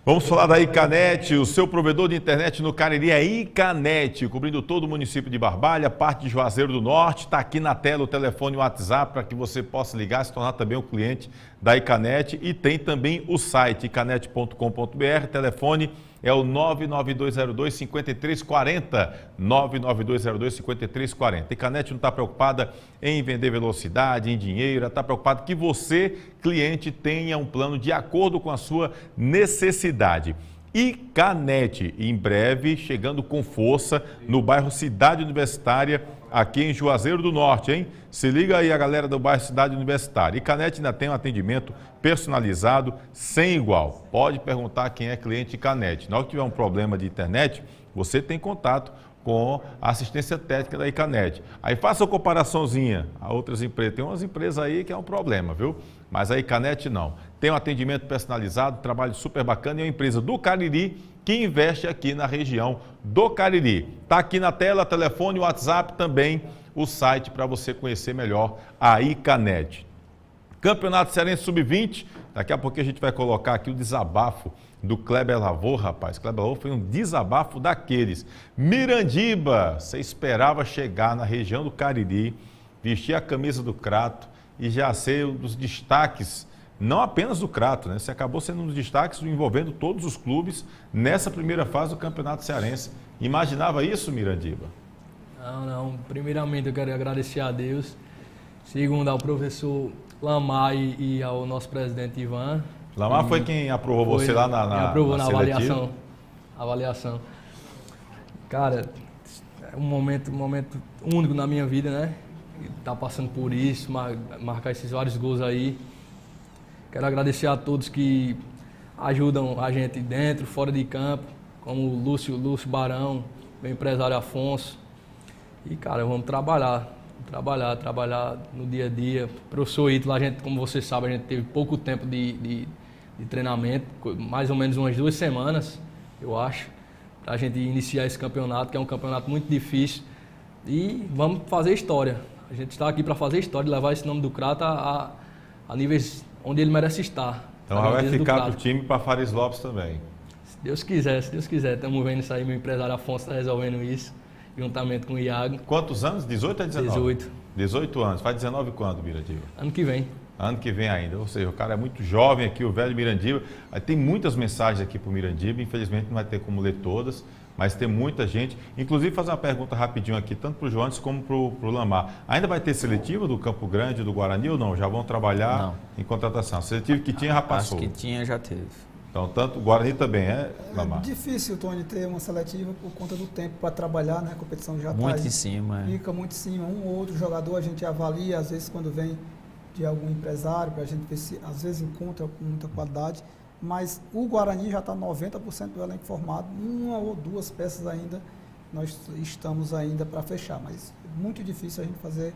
S1: Vamos falar da Icanet, o seu provedor de internet no Cariri é Icanet, cobrindo todo o município de Barbalha, parte de Juazeiro do Norte. Está aqui na tela o telefone e o WhatsApp para que você possa ligar, se tornar também um cliente da Icanet. E tem também o site icanet.com.br, telefone é o 99202-5340, 99202-5340. A Icanet não está preocupada em vender velocidade, em dinheiro, está preocupada que você, cliente, tenha um plano de acordo com a sua necessidade. Icanet, em breve, chegando com força no bairro Cidade Universitária, aqui em Juazeiro do Norte, hein? Se liga aí a galera do bairro Cidade Universitária. Icanet ainda tem um atendimento personalizado sem igual. Pode perguntar quem é cliente Icanet. Na hora que tiver um problema de internet, você tem contato com a assistência técnica da Icanet. Aí faça uma comparaçãozinha a outras empresas. Tem umas empresas aí que é um problema, viu? Mas a Icanet não. Tem um atendimento personalizado, trabalho super bacana e é uma empresa do Cariri que investe aqui na região do Cariri. Está aqui na tela, telefone, WhatsApp também, o site para você conhecer melhor a Icanet. Campeonato Cearense Sub-20, daqui a pouco a gente vai colocar aqui o desabafo do Kleber Lavor, rapaz. Kleber Lavor foi um desabafo daqueles. Mirandiba, você esperava chegar na região do Cariri, vestir a camisa do Crato e já ser um dos destaques, não apenas do Crato, né? Você acabou sendo um dos destaques envolvendo todos os clubes nessa primeira fase do Campeonato Cearense. Imaginava isso, Mirandiba?
S2: Não. Primeiramente eu quero agradecer a Deus. Segundo ao professor Lamar e ao nosso presidente Ivan.
S1: Lamar foi quem aprovou você lá na
S2: avaliação. Cara, é um momento único na minha vida, né? Tá passando por isso, marcar esses vários gols aí. Quero agradecer a todos que ajudam a gente dentro, fora de campo, como o Lúcio Barão, meu empresário Afonso. E, cara, vamos trabalhar no dia a dia. Professor Ítalo, a gente, como você sabe, a gente teve pouco tempo de treinamento, mais ou menos umas 2 semanas, eu acho, para a gente iniciar esse campeonato, que é um campeonato muito difícil. E vamos fazer história. A gente está aqui para fazer história, levar esse nome do Crato a níveis onde ele merece estar.
S1: Então vai ficar para o time para Fares Lopes também.
S2: Se Deus quiser. Estamos vendo isso aí, meu empresário Afonso está resolvendo isso, juntamente com o Iago.
S1: Quantos anos? 18 ou 19?
S2: 18.
S1: 18 anos. Faz 19 quando, Mirandiba?
S2: Ano que vem.
S1: Ano que vem ainda. Ou seja, o cara é muito jovem aqui, o velho Mirandiba. Tem muitas mensagens aqui para o Mirandiba, infelizmente não vai ter como ler todas, mas tem muita gente. Inclusive, fazer uma pergunta rapidinho aqui, tanto para o Jones como para o Lamar. Ainda vai ter seletiva do Campo Grande, do Guarani ou não? Já vão trabalhar em contratação? Seletivo que tinha, já passou.
S3: Acho que tinha, já teve.
S1: Então, tanto o Guarani também, Lamar?
S4: É difícil, Tony, ter uma seletiva por conta do tempo para trabalhar, né? A competição já está
S3: muito em cima.
S4: Fica muito em cima. Um ou outro jogador a gente avalia, às vezes quando vem de algum empresário, para a gente ver se às vezes encontra com muita qualidade. Mas o Guarani já está 90% do elenco formado, 1 ou 2 peças ainda, nós estamos ainda para fechar, mas é muito difícil a gente fazer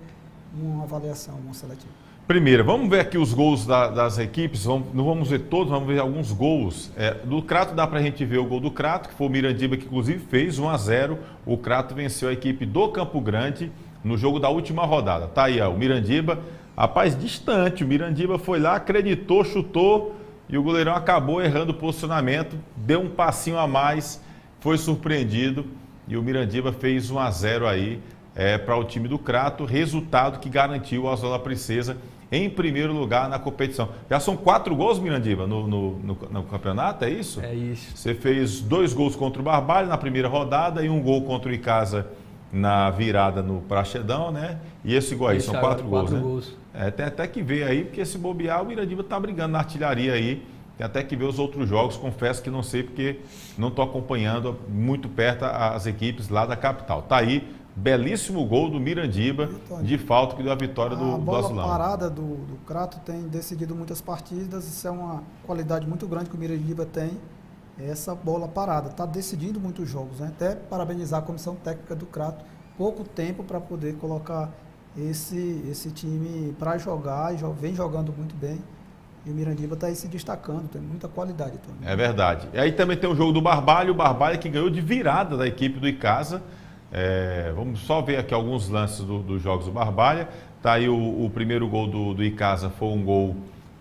S4: uma avaliação, uma seletiva.
S1: Primeiro, vamos ver aqui os gols das equipes, não vamos ver todos, vamos ver alguns gols. Do Crato dá para a gente ver o gol do Crato, que foi o Mirandiba que inclusive fez 1-0, o Crato venceu a equipe do Campo Grande no jogo da última rodada. Tá aí, o Mirandiba, rapaz, distante, o Mirandiba foi lá, acreditou, chutou, e o goleirão acabou errando o posicionamento, deu um passinho a mais, foi surpreendido e o Mirandiba fez 1-0 aí para o time do Crato, resultado que garantiu a Azola Princesa em primeiro lugar na competição. Já são 4 gols, Mirandiba, no campeonato, é isso?
S2: É isso.
S1: Você fez 2 gols contra o Barbalho na primeira rodada e 1 gol contra o Icasa na virada no Praxedão, né? E esse gol aí, são 4 gols, né? Tem até que ver aí, porque esse bobear, o Mirandiba tá brigando na artilharia aí Tem até que ver os outros jogos, confesso que não sei porque não estou acompanhando muito perto as equipes lá da capital. Tá aí, belíssimo gol do Mirandiba de falta que deu a vitória do Azulão.
S4: A bola parada do Crato tem decidido muitas partidas, isso é uma qualidade muito grande que o Mirandiba tem, essa bola parada, está decidindo muitos jogos, né? Até parabenizar a comissão técnica do Crato, pouco tempo para poder colocar esse time para jogar, vem jogando muito bem. E o Mirandiba está aí se destacando, tem muita qualidade também.
S1: É verdade. E aí também tem o jogo do Barbalha, o Barbalha que ganhou de virada da equipe do Icasa. Vamos só ver aqui alguns lances dos jogos do Barbalha. Tá aí o primeiro gol do Icasa, foi um gol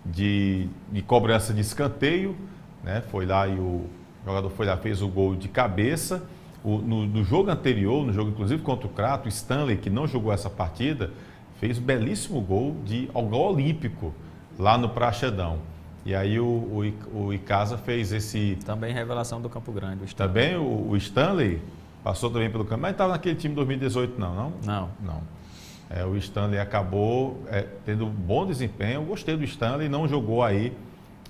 S1: de cobrança de escanteio, né? Foi lá e o jogador foi lá, fez o gol de cabeça. No jogo anterior, no jogo inclusive contra o Crato, o Stanley, que não jogou essa partida, fez um belíssimo gol gol olímpico lá no Prachedão. E aí o Icasa fez esse...
S3: Também revelação do Campo Grande.
S1: Também o Stanley passou também pelo campo, mas estava naquele time de 2018 não?
S3: Não.
S1: O Stanley acabou tendo um bom desempenho, eu gostei do Stanley, não jogou aí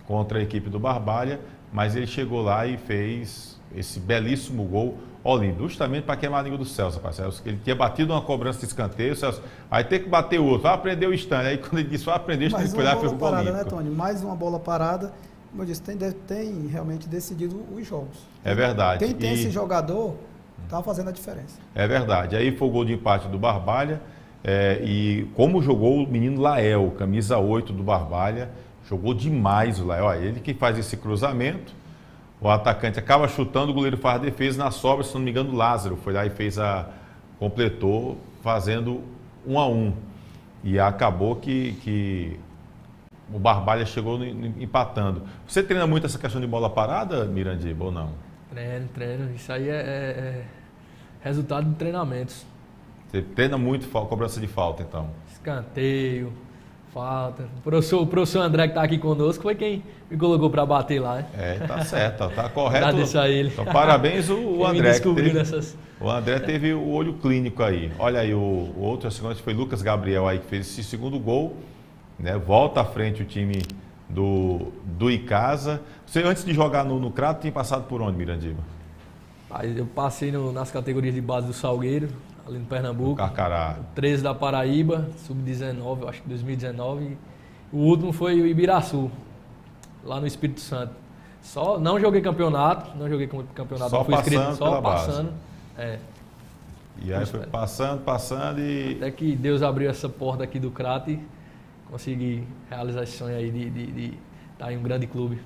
S1: contra a equipe do Barbalha, mas ele chegou lá e fez esse belíssimo gol olímpico, justamente para queimar a língua do Celso, rapaz. Ele tinha batido uma cobrança de escanteio, Celso, aí tem que bater outro, vai aprender o Stanley. Aí quando ele disse, vai aprender, ele foi lá e fez o gol olímpico.
S4: Né, Tony? Mais uma bola parada, como eu disse, tem realmente decidido os jogos.
S1: É verdade.
S4: Quem tem esse jogador está fazendo a diferença.
S1: É verdade. Aí foi o gol de empate do Barbalha, e como jogou o menino Lael, camisa 8 do Barbalha, jogou demais o Lael. Ele que faz esse cruzamento, o atacante acaba chutando, o goleiro faz a defesa, na sobra, se não me engano, o Lázaro foi lá e completou, fazendo 1-1. E acabou que o Barbalha chegou empatando. Você treina muito essa questão de bola parada, Mirandiba, ou não?
S2: Treino. Isso aí é resultado de treinamentos.
S1: Você treina muito cobrança de falta, então?
S2: Escanteio, falta. O professor André, que está aqui conosco, foi quem me colocou para bater lá.
S1: Tá certo, tá correto.
S2: Agradeço a ele.
S1: Então, parabéns o André. O André
S2: É.
S1: teve o olho clínico aí. Olha aí, o outro, a segunda foi Lucas Gabriel aí, que fez esse segundo gol, né? Volta à frente o time do Icasa. Você, antes de jogar no Crato, tinha passado por onde, Mirandiba?
S2: Eu passei nas categorias de base do Salgueiro, ali no Pernambuco.
S1: Carcará.
S2: 13 da Paraíba, sub-19, acho que 2019. O último foi o Ibiraçu, lá no Espírito Santo. Não joguei campeonato,
S1: Só
S2: fui inscrito,
S1: passando
S2: só
S1: pela
S2: passando.
S1: E aí foi passando e...
S2: Até que Deus abriu essa porta aqui do Crato e consegui realizar esse sonho aí de estar em um grande clube.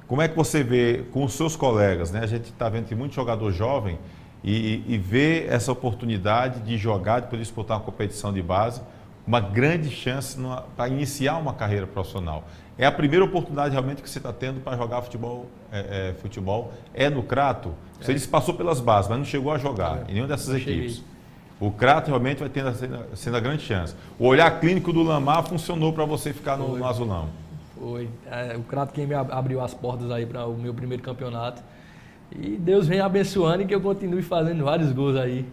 S1: Como é que você vê com os seus colegas, né? A gente está vendo que muito jogador jovem e vê essa oportunidade de jogar, de poder disputar uma competição de base, uma grande chance para iniciar uma carreira profissional. É a primeira oportunidade realmente que você está tendo para jogar futebol no Crato. Você disse que passou pelas bases, mas não chegou a jogar em nenhuma dessas equipes. O Crato realmente vai sendo a grande chance. O olhar clínico do Lamar funcionou para você ficar no Azulão.
S2: Foi. O Crato quem me abriu as portas aí para o meu primeiro campeonato. E Deus vem abençoando e que eu continue fazendo vários gols aí.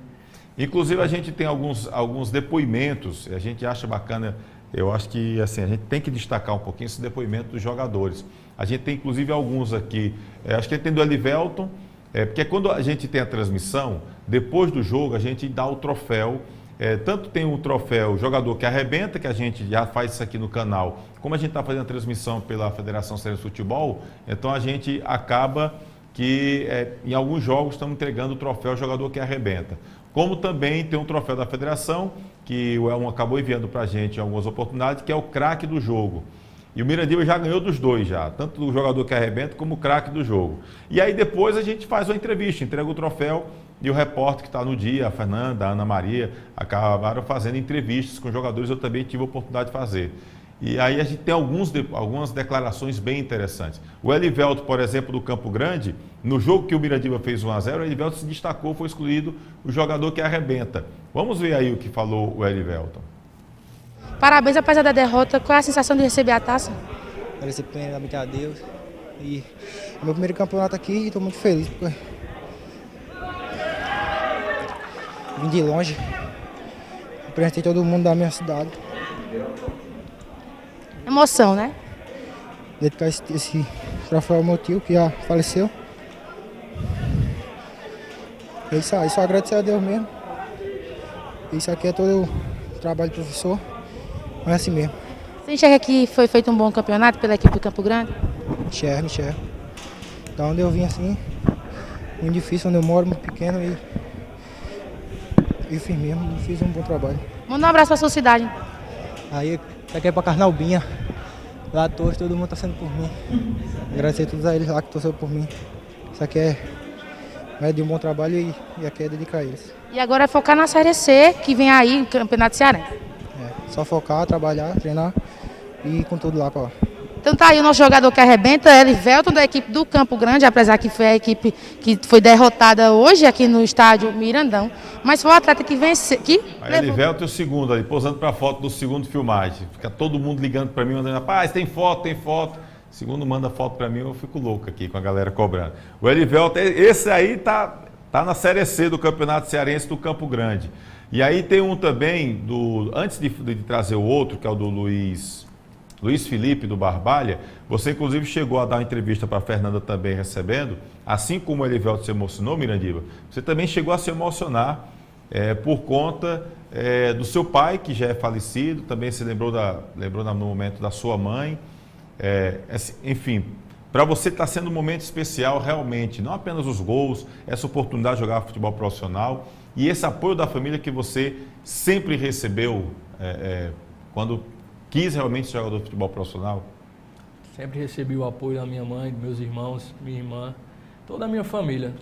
S1: Inclusive a gente tem alguns depoimentos, a gente acha bacana, eu acho que assim, a gente tem que destacar um pouquinho esse depoimento dos jogadores. A gente tem inclusive alguns aqui, acho que a gente tem do Elivelton, porque quando a gente tem a transmissão, depois do jogo a gente dá o troféu, tanto tem o troféu jogador que arrebenta, que a gente já faz isso aqui no canal, como a gente está fazendo a transmissão pela Federação Cearense de Futebol, então a gente acaba que em alguns jogos estamos entregando o troféu jogador que arrebenta. Como também tem um troféu da Federação, que o Elmo acabou enviando para a gente em algumas oportunidades, que é o craque do jogo. E o Mirandiba já ganhou dos dois já, tanto do jogador que arrebenta como o craque do jogo. E aí depois a gente faz uma entrevista, entrega o troféu e o repórter que está no dia, a Fernanda, a Ana Maria, acabaram fazendo entrevistas com jogadores, eu também tive a oportunidade de fazer. E aí a gente tem algumas declarações bem interessantes. O Elivelton, por exemplo, do Campo Grande, no jogo que o Mirandiba fez 1-0, o Elivelton se destacou, foi excluído o jogador que arrebenta. Vamos ver aí o que falou o Elivelton.
S14: Parabéns, apesar da derrota. Qual é a sensação de receber a taça?
S15: Agradecer primeiramente a Deus. E é meu primeiro campeonato aqui e estou muito feliz porque vim de longe, representei todo mundo da minha cidade.
S14: Emoção, né?
S15: Dedicar esse troféu ao meu tio, que já faleceu. É isso aí, só agradecer a Deus mesmo. Isso aqui é todo o trabalho do professor, mas é assim mesmo.
S14: Você enxerga que foi feito um bom campeonato pela equipe do Campo Grande?
S15: Enxergo. Da onde eu vim assim, muito difícil, onde eu moro, muito pequeno e fiz mesmo, fiz um bom trabalho.
S14: Manda um abraço pra sua cidade.
S15: Aí, isso aqui é pra Carnalbinha, lá torce, todo mundo tá sendo por mim. Agradecer a todos eles lá que torceram por mim. Isso aqui é de um bom trabalho e aqui é dedicar a eles.
S14: E agora é focar na Série C, que vem aí, o Campeonato Cearense.
S15: Só focar, trabalhar, treinar e ir com tudo lá pra lá.
S14: Então tá aí o nosso jogador que arrebenta, Elivelton, da equipe do Campo Grande, apesar que foi a equipe que foi derrotada hoje aqui no estádio Mirandão, mas foi o atleta que venceu.
S1: Elivelton é o segundo ali, posando para a foto do segundo filmagem. Fica todo mundo ligando para mim, mandando, rapaz, tem foto. Segundo manda foto para mim, eu fico louco aqui com a galera cobrando. O Elivelton, esse aí tá na Série C do Campeonato Cearense do Campo Grande. E aí tem um também, antes de trazer o outro, que é o do Luiz Felipe, do Barbalha, você inclusive chegou a dar uma entrevista para a Fernanda também recebendo, assim como o Elivelton se emocionou, Mirandiba, você também chegou a se emocionar por conta do seu pai, que já é falecido, também se lembrou no momento da sua mãe, enfim, para você está sendo um momento especial realmente, não apenas os gols, essa oportunidade de jogar futebol profissional e esse apoio da família que você sempre recebeu quando quis realmente ser jogador de futebol profissional?
S2: Sempre recebi o apoio da minha mãe, dos meus irmãos, minha irmã, toda a minha família.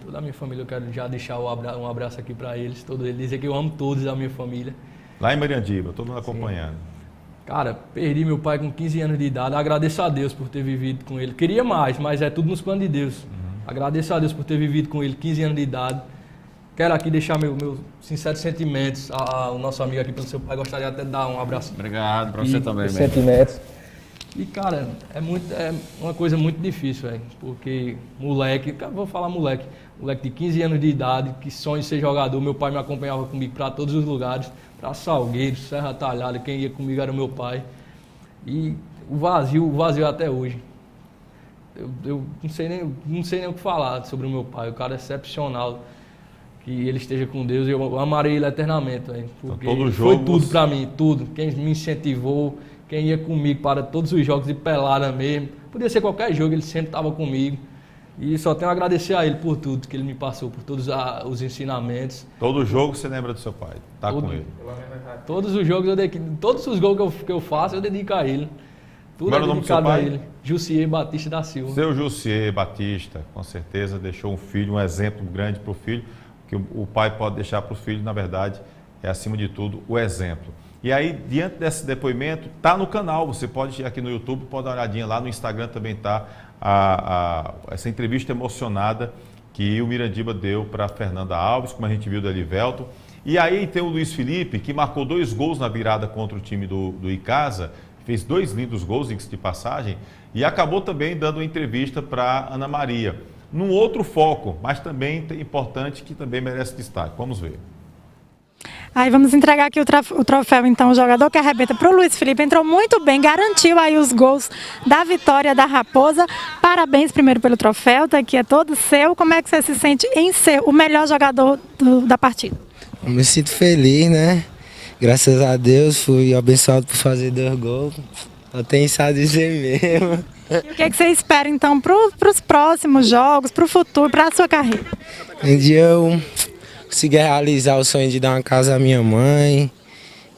S2: Eu quero já deixar um abraço aqui para eles, todos eles, dizer que eu amo todos da minha família.
S1: Lá em Mirandiba, todo mundo acompanhando.
S2: Cara, perdi meu pai com 15 anos de idade, agradeço a Deus por ter vivido com ele. Queria mais, mas é tudo nos planos de Deus. Agradeço a Deus por ter vivido com ele 15 anos de idade. Quero aqui deixar meus sinceros sentimentos ao nosso amigo aqui pelo seu pai. Gostaria até de dar um abraço.
S3: Obrigado, para você também.
S2: Sentimentos. E, cara, é uma coisa muito difícil, velho. Porque moleque de 15 anos de idade, que sonha em ser jogador. Meu pai me acompanhava comigo para todos os lugares, para Salgueiro, Serra Talhada, quem ia comigo era o meu pai. E o vazio até hoje. Eu não sei nem o que falar sobre o meu pai. O cara é excepcional. Que ele esteja com Deus, eu amarei ele eternamente, véio, porque
S1: todo jogo
S2: foi tudo para mim, tudo. Quem me incentivou, quem ia comigo para todos os jogos de pelada mesmo, podia ser qualquer jogo, ele sempre estava comigo. E só tenho a agradecer a ele por tudo que ele me passou, por todos os ensinamentos.
S1: Todo jogo você lembra do seu pai, com ele.
S2: Todos os jogos, todos os gols que eu faço, eu dedico a ele. Tudo é dedicado a ele. Jussier Batista da Silva.
S1: Seu Jussier Batista, com certeza, deixou um filho, um exemplo grande para o filho. Que o pai pode deixar para o filho, na verdade, é acima de tudo o exemplo. E aí, diante desse depoimento, está no canal, você pode ir aqui no YouTube, pode dar uma olhadinha lá, no Instagram também está essa entrevista emocionada que o Mirandiba deu para Fernanda Alves, como a gente viu do Elivelton. E aí tem o Luiz Felipe, que marcou 2 gols na virada contra o time do Icasa, fez 2 lindos gols, de passagem, e acabou também dando uma entrevista para Ana Maria. Num outro foco, mas também importante, que também merece destaque. Vamos ver.
S16: Aí vamos entregar aqui o troféu, então, o jogador que arrebenta para o Luiz Felipe. Entrou muito bem, garantiu aí os gols da vitória da Raposa. Parabéns primeiro pelo troféu, tá aqui, é todo seu. Como é que você se sente em ser o melhor jogador da partida?
S17: Eu me sinto feliz, né? Graças a Deus, fui abençoado por fazer 2 gols. Eu tenho isso a dizer mesmo.
S16: E o que você espera, então, para os próximos jogos, para o futuro, para a sua carreira?
S17: Um dia eu conseguir realizar o sonho de dar uma casa à minha mãe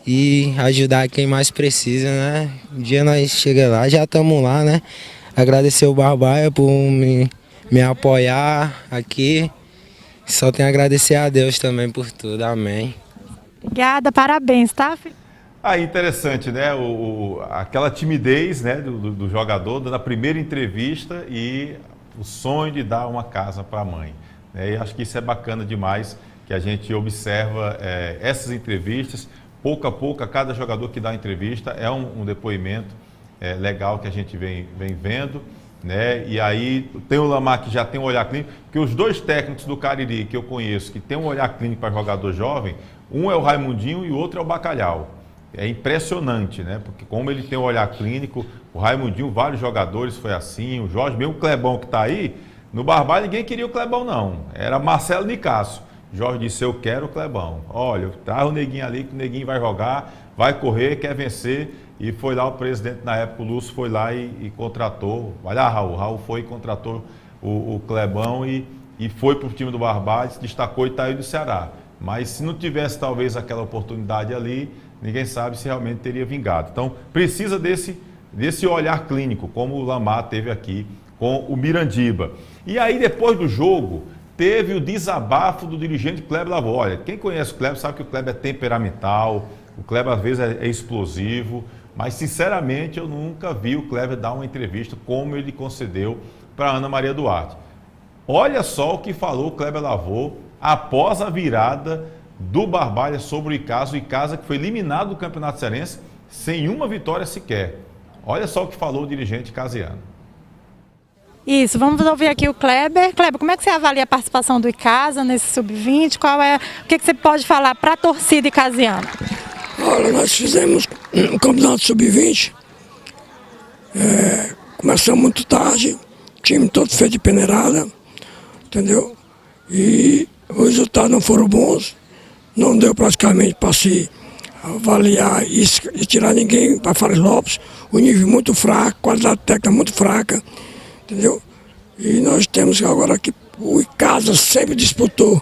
S17: e ajudar quem mais precisa, né? Um dia nós chegamos lá, já estamos lá, né? Agradecer o Barbalha por me apoiar aqui. Só tenho a agradecer a Deus também por tudo, amém.
S16: Obrigada, parabéns, tá, filho?
S1: Aí, interessante, né? Aquela timidez, né, do jogador, na primeira entrevista e o sonho de dar uma casa para a mãe. E acho que isso é bacana demais, que a gente observa essas entrevistas. Pouco a pouco, a cada jogador que dá entrevista é um depoimento legal que a gente vem vendo. Né? E aí tem o Lamar, que já tem um olhar clínico, porque os 2 técnicos do Cariri que eu conheço, que tem um olhar clínico para jogador jovem, um é o Raimundinho e o outro é o Bacalhau. é impressionante, né? Porque como ele tem um olhar clínico, o Raimundinho, vários jogadores foi assim, o Jorge, mesmo o Clebão que está aí, no Barbalha ninguém queria o Clebão não, era Marcelo Nicásio. Jorge disse, eu quero o Clebão, olha, traz o Neguinho ali que o Neguinho vai jogar, vai correr, quer vencer, e foi lá o presidente na época, o Lúcio, foi lá e contratou, olha Raul foi e contratou o Clebão e foi para o time do Barbalha, se destacou e está aí do Ceará. Mas se não tivesse talvez aquela oportunidade ali, ninguém sabe se realmente teria vingado. Então, precisa desse olhar clínico, como o Lamar teve aqui com o Mirandiba. E aí, depois do jogo, teve o desabafo do dirigente Kleber Lavô. Olha, quem conhece o Kleber sabe que o Kleber é temperamental, o Kleber às vezes é explosivo, mas sinceramente eu nunca vi o Kleber dar uma entrevista como ele concedeu para Ana Maria Duarte. Olha só o que falou o Kleber Lavô após a virada do Barbalha sobre o Icasa que foi eliminado do Campeonato Cearense sem uma vitória sequer. Olha só o que falou o dirigente casiano.
S16: Isso, vamos ouvir aqui o Kleber. Kleber, como é que você avalia a participação do Icasa nesse sub-20? O que você pode falar para a torcida icasiana?
S18: Olha, nós fizemos um campeonato sub-20, começamos muito tarde, time todo feito de peneirada, entendeu? E os resultados não foram bons, não deu praticamente para se avaliar e tirar ninguém para Fares Lopes, o nível muito fraco, qualidade técnica muito fraca, entendeu? E nós temos agora que o Icasa sempre disputou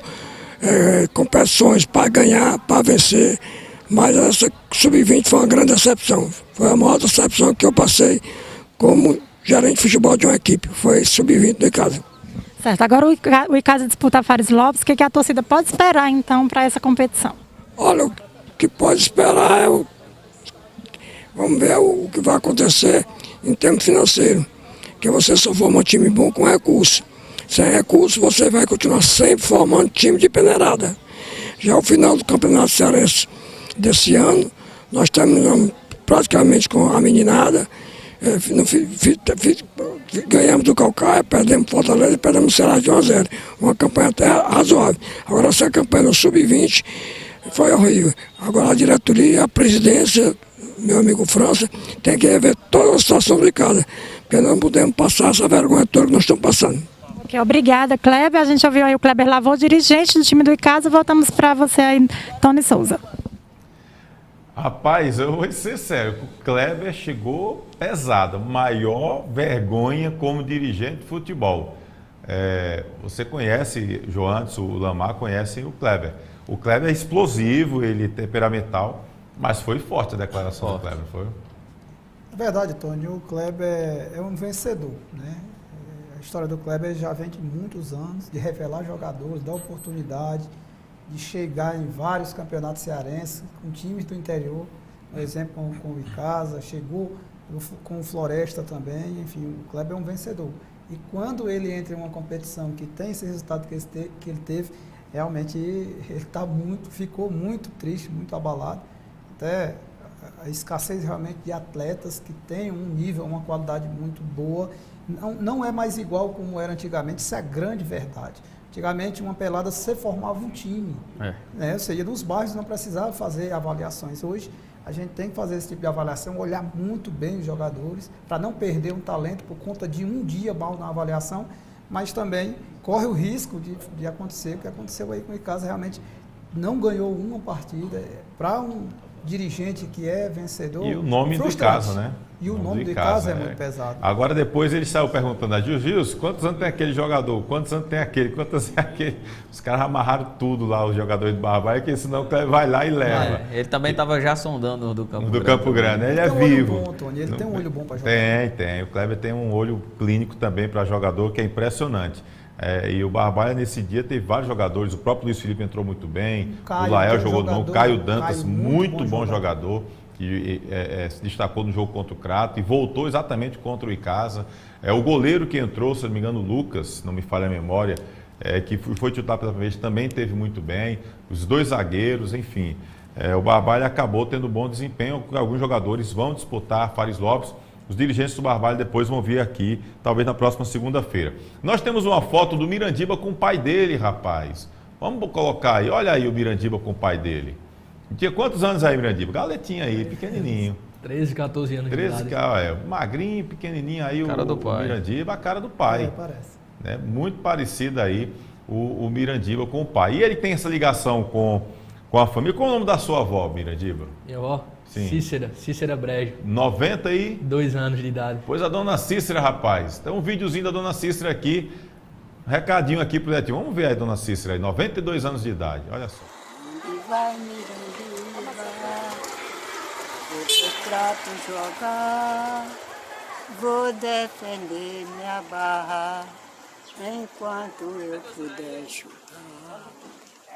S18: competições para ganhar, para vencer, mas essa sub-20 foi uma grande decepção, foi a maior decepção que eu passei como gerente de futebol de uma equipe, foi sub-20 do Icasa.
S16: Certo, agora o Icasa disputa Fares Lopes, o que a torcida pode esperar então para essa competição?
S18: Olha, o que pode esperar vamos ver o que vai acontecer em termos financeiros, que você só forma um time bom com recurso. Sem recurso você vai continuar sempre formando time de peneirada. Já ao final do Campeonato Cearense desse ano, nós terminamos praticamente com a meninada, ganhamos do Calcaia, perdemos Fortaleza e perdemos o Ceará de 1-0. Uma campanha até razoável. Agora essa campanha no Sub-20 foi horrível. Agora a diretoria, a presidência, meu amigo França, tem que rever toda a situação do Icasa, porque não podemos passar essa vergonha toda que nós estamos passando.
S16: Ok, obrigada, Kleber. A gente ouviu aí o Kleber Lavô, dirigente do time do Icasa. Voltamos para você aí, Tony Souza.
S1: Rapaz, eu vou ser sério, o Kleber chegou pesado, maior vergonha como dirigente de futebol. Você conhece, Joantes, o Lamar conhecem o Kleber. O Kleber é explosivo, ele é temperamental, mas foi forte a declaração do Kleber, foi?
S4: É verdade, Tony, o Kleber é um vencedor, né? A história do Kleber já vem de muitos anos, de revelar jogadores, dar oportunidade, de chegar em vários campeonatos cearenses, com times do interior, por exemplo, com o Icasa, chegou com o Floresta também, enfim, o Kleber é um vencedor. E quando ele entra em uma competição que tem esse resultado que ele teve, realmente ele ficou muito triste, muito abalado, até a escassez realmente de atletas que têm um nível, uma qualidade muito boa, não é mais igual como era antigamente, isso é grande verdade. Antigamente, uma pelada, você formava um time. Né? Você ia nos bairros, não precisava fazer avaliações. Hoje, a gente tem que fazer esse tipo de avaliação, olhar muito bem os jogadores, para não perder um talento por conta de um dia mal na avaliação, mas também corre o risco de acontecer o que aconteceu aí com o Icasa, realmente não ganhou uma partida. Para um dirigente que é vencedor...
S1: E o nome do Icasa, né?
S4: E o nome do Icasa é muito pesado.
S1: Agora depois ele saiu perguntando a Gilson, quantos anos tem aquele jogador? Quantos anos tem aquele? Quantos anos tem aquele? Os caras amarraram tudo lá, os jogadores do Barbalha, que senão vai lá e leva.
S3: Ele também estava já sondando do Campo
S1: Grande. Do Campo Grande, ele é vivo.
S4: Bom, Tony. Ele tem um olho bom para jogar.
S1: Tem. O Kleber tem um olho clínico também para jogador, que é impressionante. E o Barbalha nesse dia teve vários jogadores, o próprio Luiz Felipe entrou muito bem, o Lael jogou não, o Caio Dantas, muito bom jogador, que se destacou no jogo contra o Crato e voltou exatamente contra o Icasa. O goleiro que entrou, se não me engano, o Lucas, se não me falha a memória, que foi titular pela primeira vez, também teve muito bem, os dois zagueiros, enfim. O Barbalha acabou tendo bom desempenho, alguns jogadores vão disputar Fares Lopes. Os dirigentes do Barbalha depois vão vir aqui, talvez na próxima segunda-feira. Nós temos uma foto do Mirandiba com o pai dele, rapaz. Vamos colocar aí, olha aí o Mirandiba com o pai dele. Tinha quantos anos aí, Mirandiba? Galetinha aí, pequenininho.
S2: 13, 14 anos
S1: 13,
S2: de idade.
S1: magrinho, pequenininho aí,
S3: cara do pai.
S1: O Mirandiba, a cara do pai.
S4: Parece.
S1: Né? Muito parecido aí o Mirandiba com o pai. E ele tem essa ligação com a família. Qual é o nome da sua avó, Mirandiba?
S2: Minha avó?
S1: Sim.
S2: Cícera Brejo.
S1: 92
S2: anos de idade.
S1: Pois a dona Cícera, rapaz. Tem um videozinho da dona Cícera aqui. Um recadinho aqui pro Netinho. Vamos ver aí, dona Cícera, aí, 92 anos de idade. Olha só.
S19: Onde vai, Mirandiba? Vou pro prato jogar. Vou defender minha barra enquanto eu puder chutar.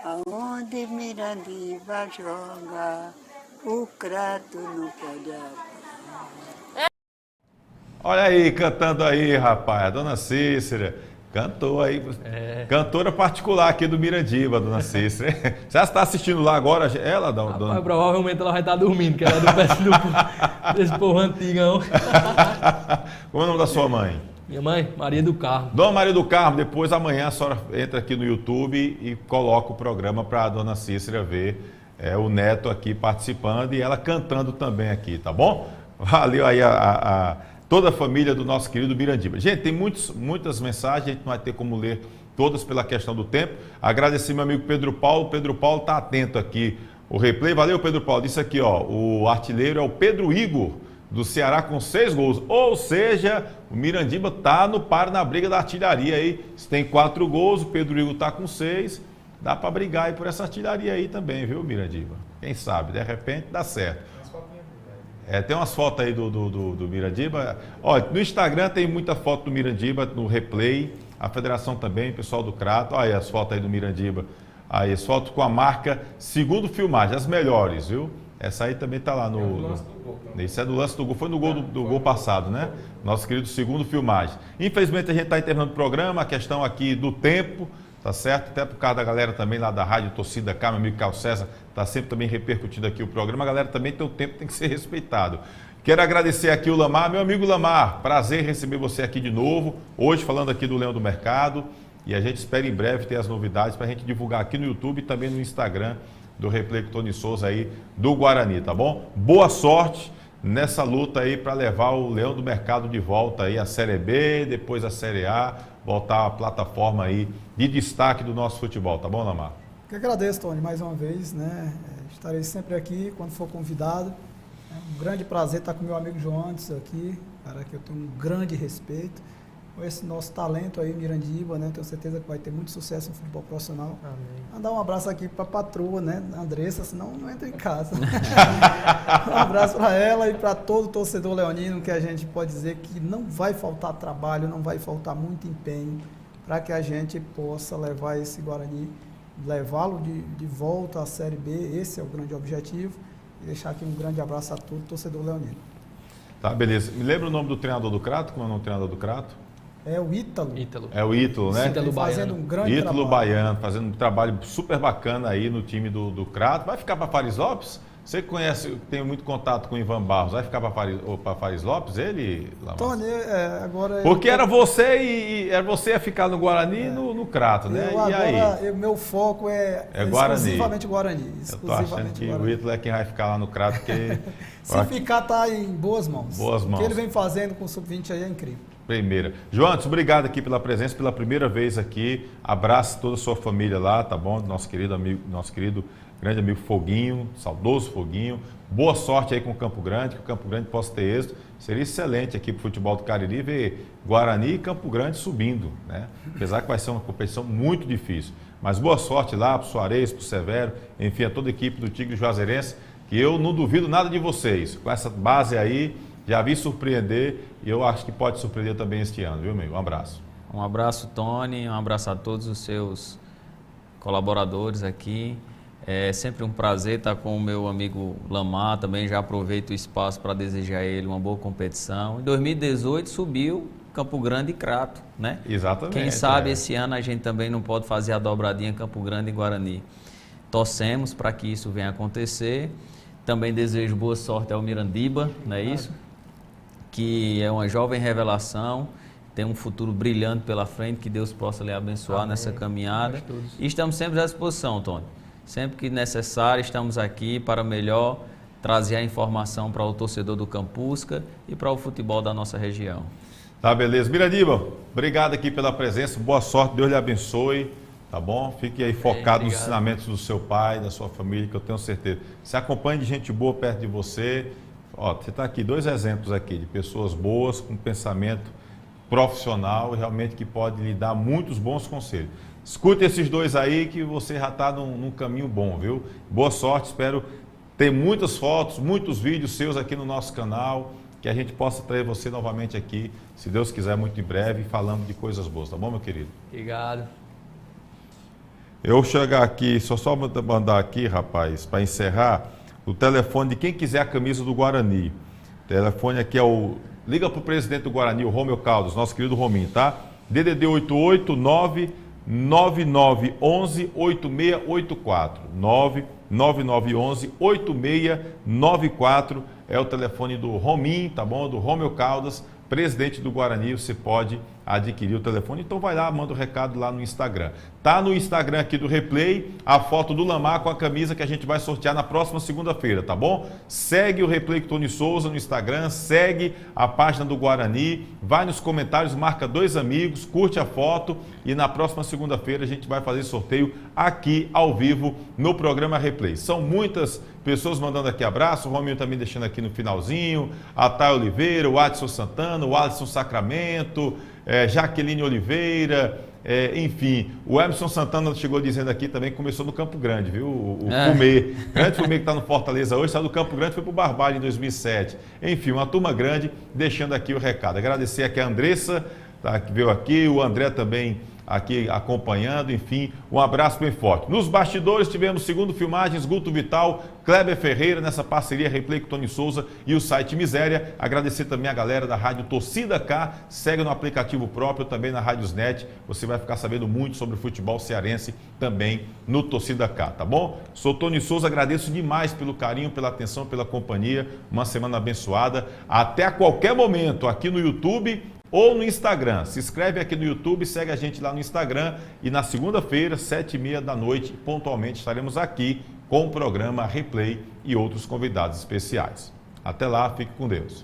S19: Aonde Mirandiba joga, o crato não pode apagar.
S1: Olha aí, cantando aí, rapaz. A dona Cícera cantou aí. Cantora particular aqui do Mirandiba, dona Cícera. Você já está assistindo lá agora? Ela, dona...
S2: Provavelmente ela vai estar dormindo, que ela é do PS desse povo antigão.
S1: Como é o nome da sua mãe?
S2: Minha mãe, Maria do Carmo.
S1: Dona Maria do Carmo, depois amanhã a senhora entra aqui no YouTube e coloca o programa para a dona Cícera ver o neto aqui participando e ela cantando também aqui, tá bom? Valeu aí toda a família do nosso querido Mirandiba. Gente, tem muitas mensagens, a gente não vai ter como ler todas pela questão do tempo. Agradecer meu amigo Pedro Paulo. Pedro Paulo está atento aqui. O replay, valeu Pedro Paulo. Disse aqui, ó, o artilheiro é o Pedro Igor, do Ceará, com 6 gols. Ou seja, o Mirandiba está no par na briga da artilharia aí. Se tem 4 gols, o Pedro Igor está com 6. Dá para brigar aí por essa artilharia aí também, viu, Mirandiba? Quem sabe, de repente dá certo. Tem umas fotos aí do Mirandiba. Olha, no Instagram tem muita foto do Mirandiba, no replay. A federação também, o pessoal do Crato. Olha aí as fotos aí do Mirandiba. Aí as fotos com a marca Segundo Filmagem, as melhores, viu? Essa aí também está lá no... Isso é do lance do gol, foi no gol do gol passado, né? Nosso querido Segundo Filmagem. Infelizmente a gente está enterrando o programa, a questão aqui do tempo, tá certo? Até por causa da galera também lá da Rádio Torcida Cá, meu amigo Carlos César, está sempre também repercutindo aqui o programa. A galera também tem o tempo, tem que ser respeitado. Quero agradecer aqui o Lamar, meu amigo Lamar, prazer receber você aqui de novo, hoje falando aqui do Leão do Mercado, e a gente espera em breve ter as novidades para a gente divulgar aqui no YouTube e também no Instagram do Replay com Tony Souza aí do Guarani, tá bom? Boa sorte nessa luta aí para levar o Leão do Mercado de volta aí à Série B, depois à Série A, voltar à plataforma aí de destaque do nosso futebol, tá bom, Lamar?
S4: Eu agradeço, Tony, mais uma vez, né? Estarei sempre aqui quando for convidado. É um grande prazer estar com meu amigo João Anderson aqui, cara que eu tenho um grande respeito. Com esse nosso talento aí, Mirandiba, né? Tenho certeza que vai ter muito sucesso no futebol profissional. Amém. Mandar um abraço aqui para a patroa, né? Andressa, senão não entra em casa. Um abraço para ela e para todo torcedor leonino, que a gente pode dizer que não vai faltar trabalho, não vai faltar muito empenho para que a gente possa levar esse Guarani, levá-lo de volta à Série B. Esse é o grande objetivo. E deixar aqui um grande abraço a todo torcedor leonino.
S1: Tá, beleza. Me lembra o nome do treinador do Crato? Como é o nome do treinador do Crato?
S4: É o Ítalo.
S1: É o Ítalo, né?
S4: Ítalo fazendo um grande
S1: Ítalo
S4: trabalho.
S1: Baiano, fazendo um trabalho super bacana aí no time do Crato. Vai ficar para Fares Lopes? Você que conhece, tem muito contato com o Ivan Barros, vai ficar para Fares Lopes, ele?
S4: Tony, agora...
S1: Porque era você ia ficar no Guarani e no Crato, né?
S4: E
S1: aí?
S4: Meu foco é exclusivamente Guarani.
S1: Eu tô achando que o Ítalo é quem vai ficar lá no Crato, porque...
S4: Se ficar, tá em boas mãos.
S1: Boas mãos.
S4: O que ele vem fazendo com o Sub-20 aí é incrível.
S1: Primeira. João, obrigado aqui pela presença, pela primeira vez aqui. Abraço toda a sua família lá, tá bom? Nosso querido amigo, nosso querido grande amigo Foguinho, saudoso Foguinho. Boa sorte aí com o Campo Grande, que o Campo Grande possa ter êxito. Seria excelente aqui para o futebol do Cariri ver Guarani e Campo Grande subindo, né? Apesar que vai ser uma competição muito difícil. Mas boa sorte lá para o Soares, para o Severo, enfim, a toda a equipe do Tigre Juazeirense, que eu não duvido nada de vocês. Com essa base aí, já vi surpreender e eu acho que pode surpreender também este ano, viu, amigo? Um abraço.
S3: Um abraço, Tony, um abraço a todos os seus colaboradores aqui. É sempre um prazer estar com o meu amigo Lamar, também já aproveito o espaço para desejar a ele uma boa competição. Em 2018 subiu Campo Grande e Crato, né?
S1: Exatamente.
S3: Quem sabe esse ano a gente também não pode fazer a dobradinha Campo Grande e Guarani. Torcemos para que isso venha acontecer. Também desejo boa sorte ao Mirandiba, não é isso? Que é uma jovem revelação, tem um futuro brilhante pela frente, que Deus possa lhe abençoar nessa caminhada. E estamos sempre à disposição, Tony. Sempre que necessário, estamos aqui para melhor trazer a informação para o torcedor do Campusca e para o futebol da nossa região.
S1: Tá, beleza. Mirandiba, obrigado aqui pela presença, boa sorte, Deus lhe abençoe, tá bom? Fique aí focado nos ensinamentos do seu pai, da sua família, que eu tenho certeza. Se acompanhe de gente boa perto de você. Ó, você está aqui, 2 exemplos aqui de pessoas boas, com pensamento profissional e realmente que pode lhe dar muitos bons conselhos. Escute esses 2 aí que você já está num caminho bom, viu? Boa sorte, espero ter muitas fotos, muitos vídeos seus aqui no nosso canal, que a gente possa trazer você novamente aqui, se Deus quiser, muito em breve, falando de coisas boas, tá bom, meu querido?
S2: Obrigado.
S1: Eu chegar aqui, só mandar aqui, rapaz, para encerrar, o telefone de quem quiser a camisa do Guarani. O telefone aqui é o... Liga para o presidente do Guarani, o Romeu Caldas, nosso querido Rominho, tá? DDD 889-9911-8684. 99911-8694 é o telefone do Rominho, tá bom? Do Romeu Caldas, presidente do Guarani. Você pode adquirir o telefone. Então vai lá, manda o recado lá no Instagram. Tá no Instagram aqui do Replay a foto do Lamar com a camisa que a gente vai sortear na próxima segunda-feira, tá bom? Segue o Replay com Tony Souza no Instagram, segue a página do Guarani, vai nos comentários, marca 2 amigos, curte a foto e na próxima segunda-feira a gente vai fazer sorteio aqui ao vivo no programa Replay. São muitas pessoas mandando aqui abraço, o Rominho também deixando aqui no finalzinho, a Thay Oliveira, o Adson Santana, o Alisson Sacramento, Jaqueline Oliveira, enfim, o Emerson Santana chegou dizendo aqui também que começou no Campo Grande, viu? O Fumê, grande Fumê que está no Fortaleza hoje, saiu do Campo Grande, foi para o Barbalho em 2007. Enfim, uma turma grande, deixando aqui o recado. Agradecer aqui a Andressa, tá, que veio aqui, o André também aqui acompanhando, enfim, um abraço bem forte. Nos bastidores tivemos Segundo Filmagens, Guto Vital, Kleber Ferreira, nessa parceria Replay com Tony Souza e o site Miséria. Agradecer também a galera da Rádio Torcida K, segue no aplicativo próprio, também na Rádiosnet, você vai ficar sabendo muito sobre o futebol cearense também no Torcida K, tá bom? Sou Tony Souza, agradeço demais pelo carinho, pela atenção, pela companhia, uma semana abençoada, até a qualquer momento aqui no YouTube ou no Instagram. Se inscreve aqui no YouTube, segue a gente lá no Instagram e na segunda-feira, 7h30 da noite, pontualmente estaremos aqui com o programa Replay e outros convidados especiais. Até lá, fique com Deus.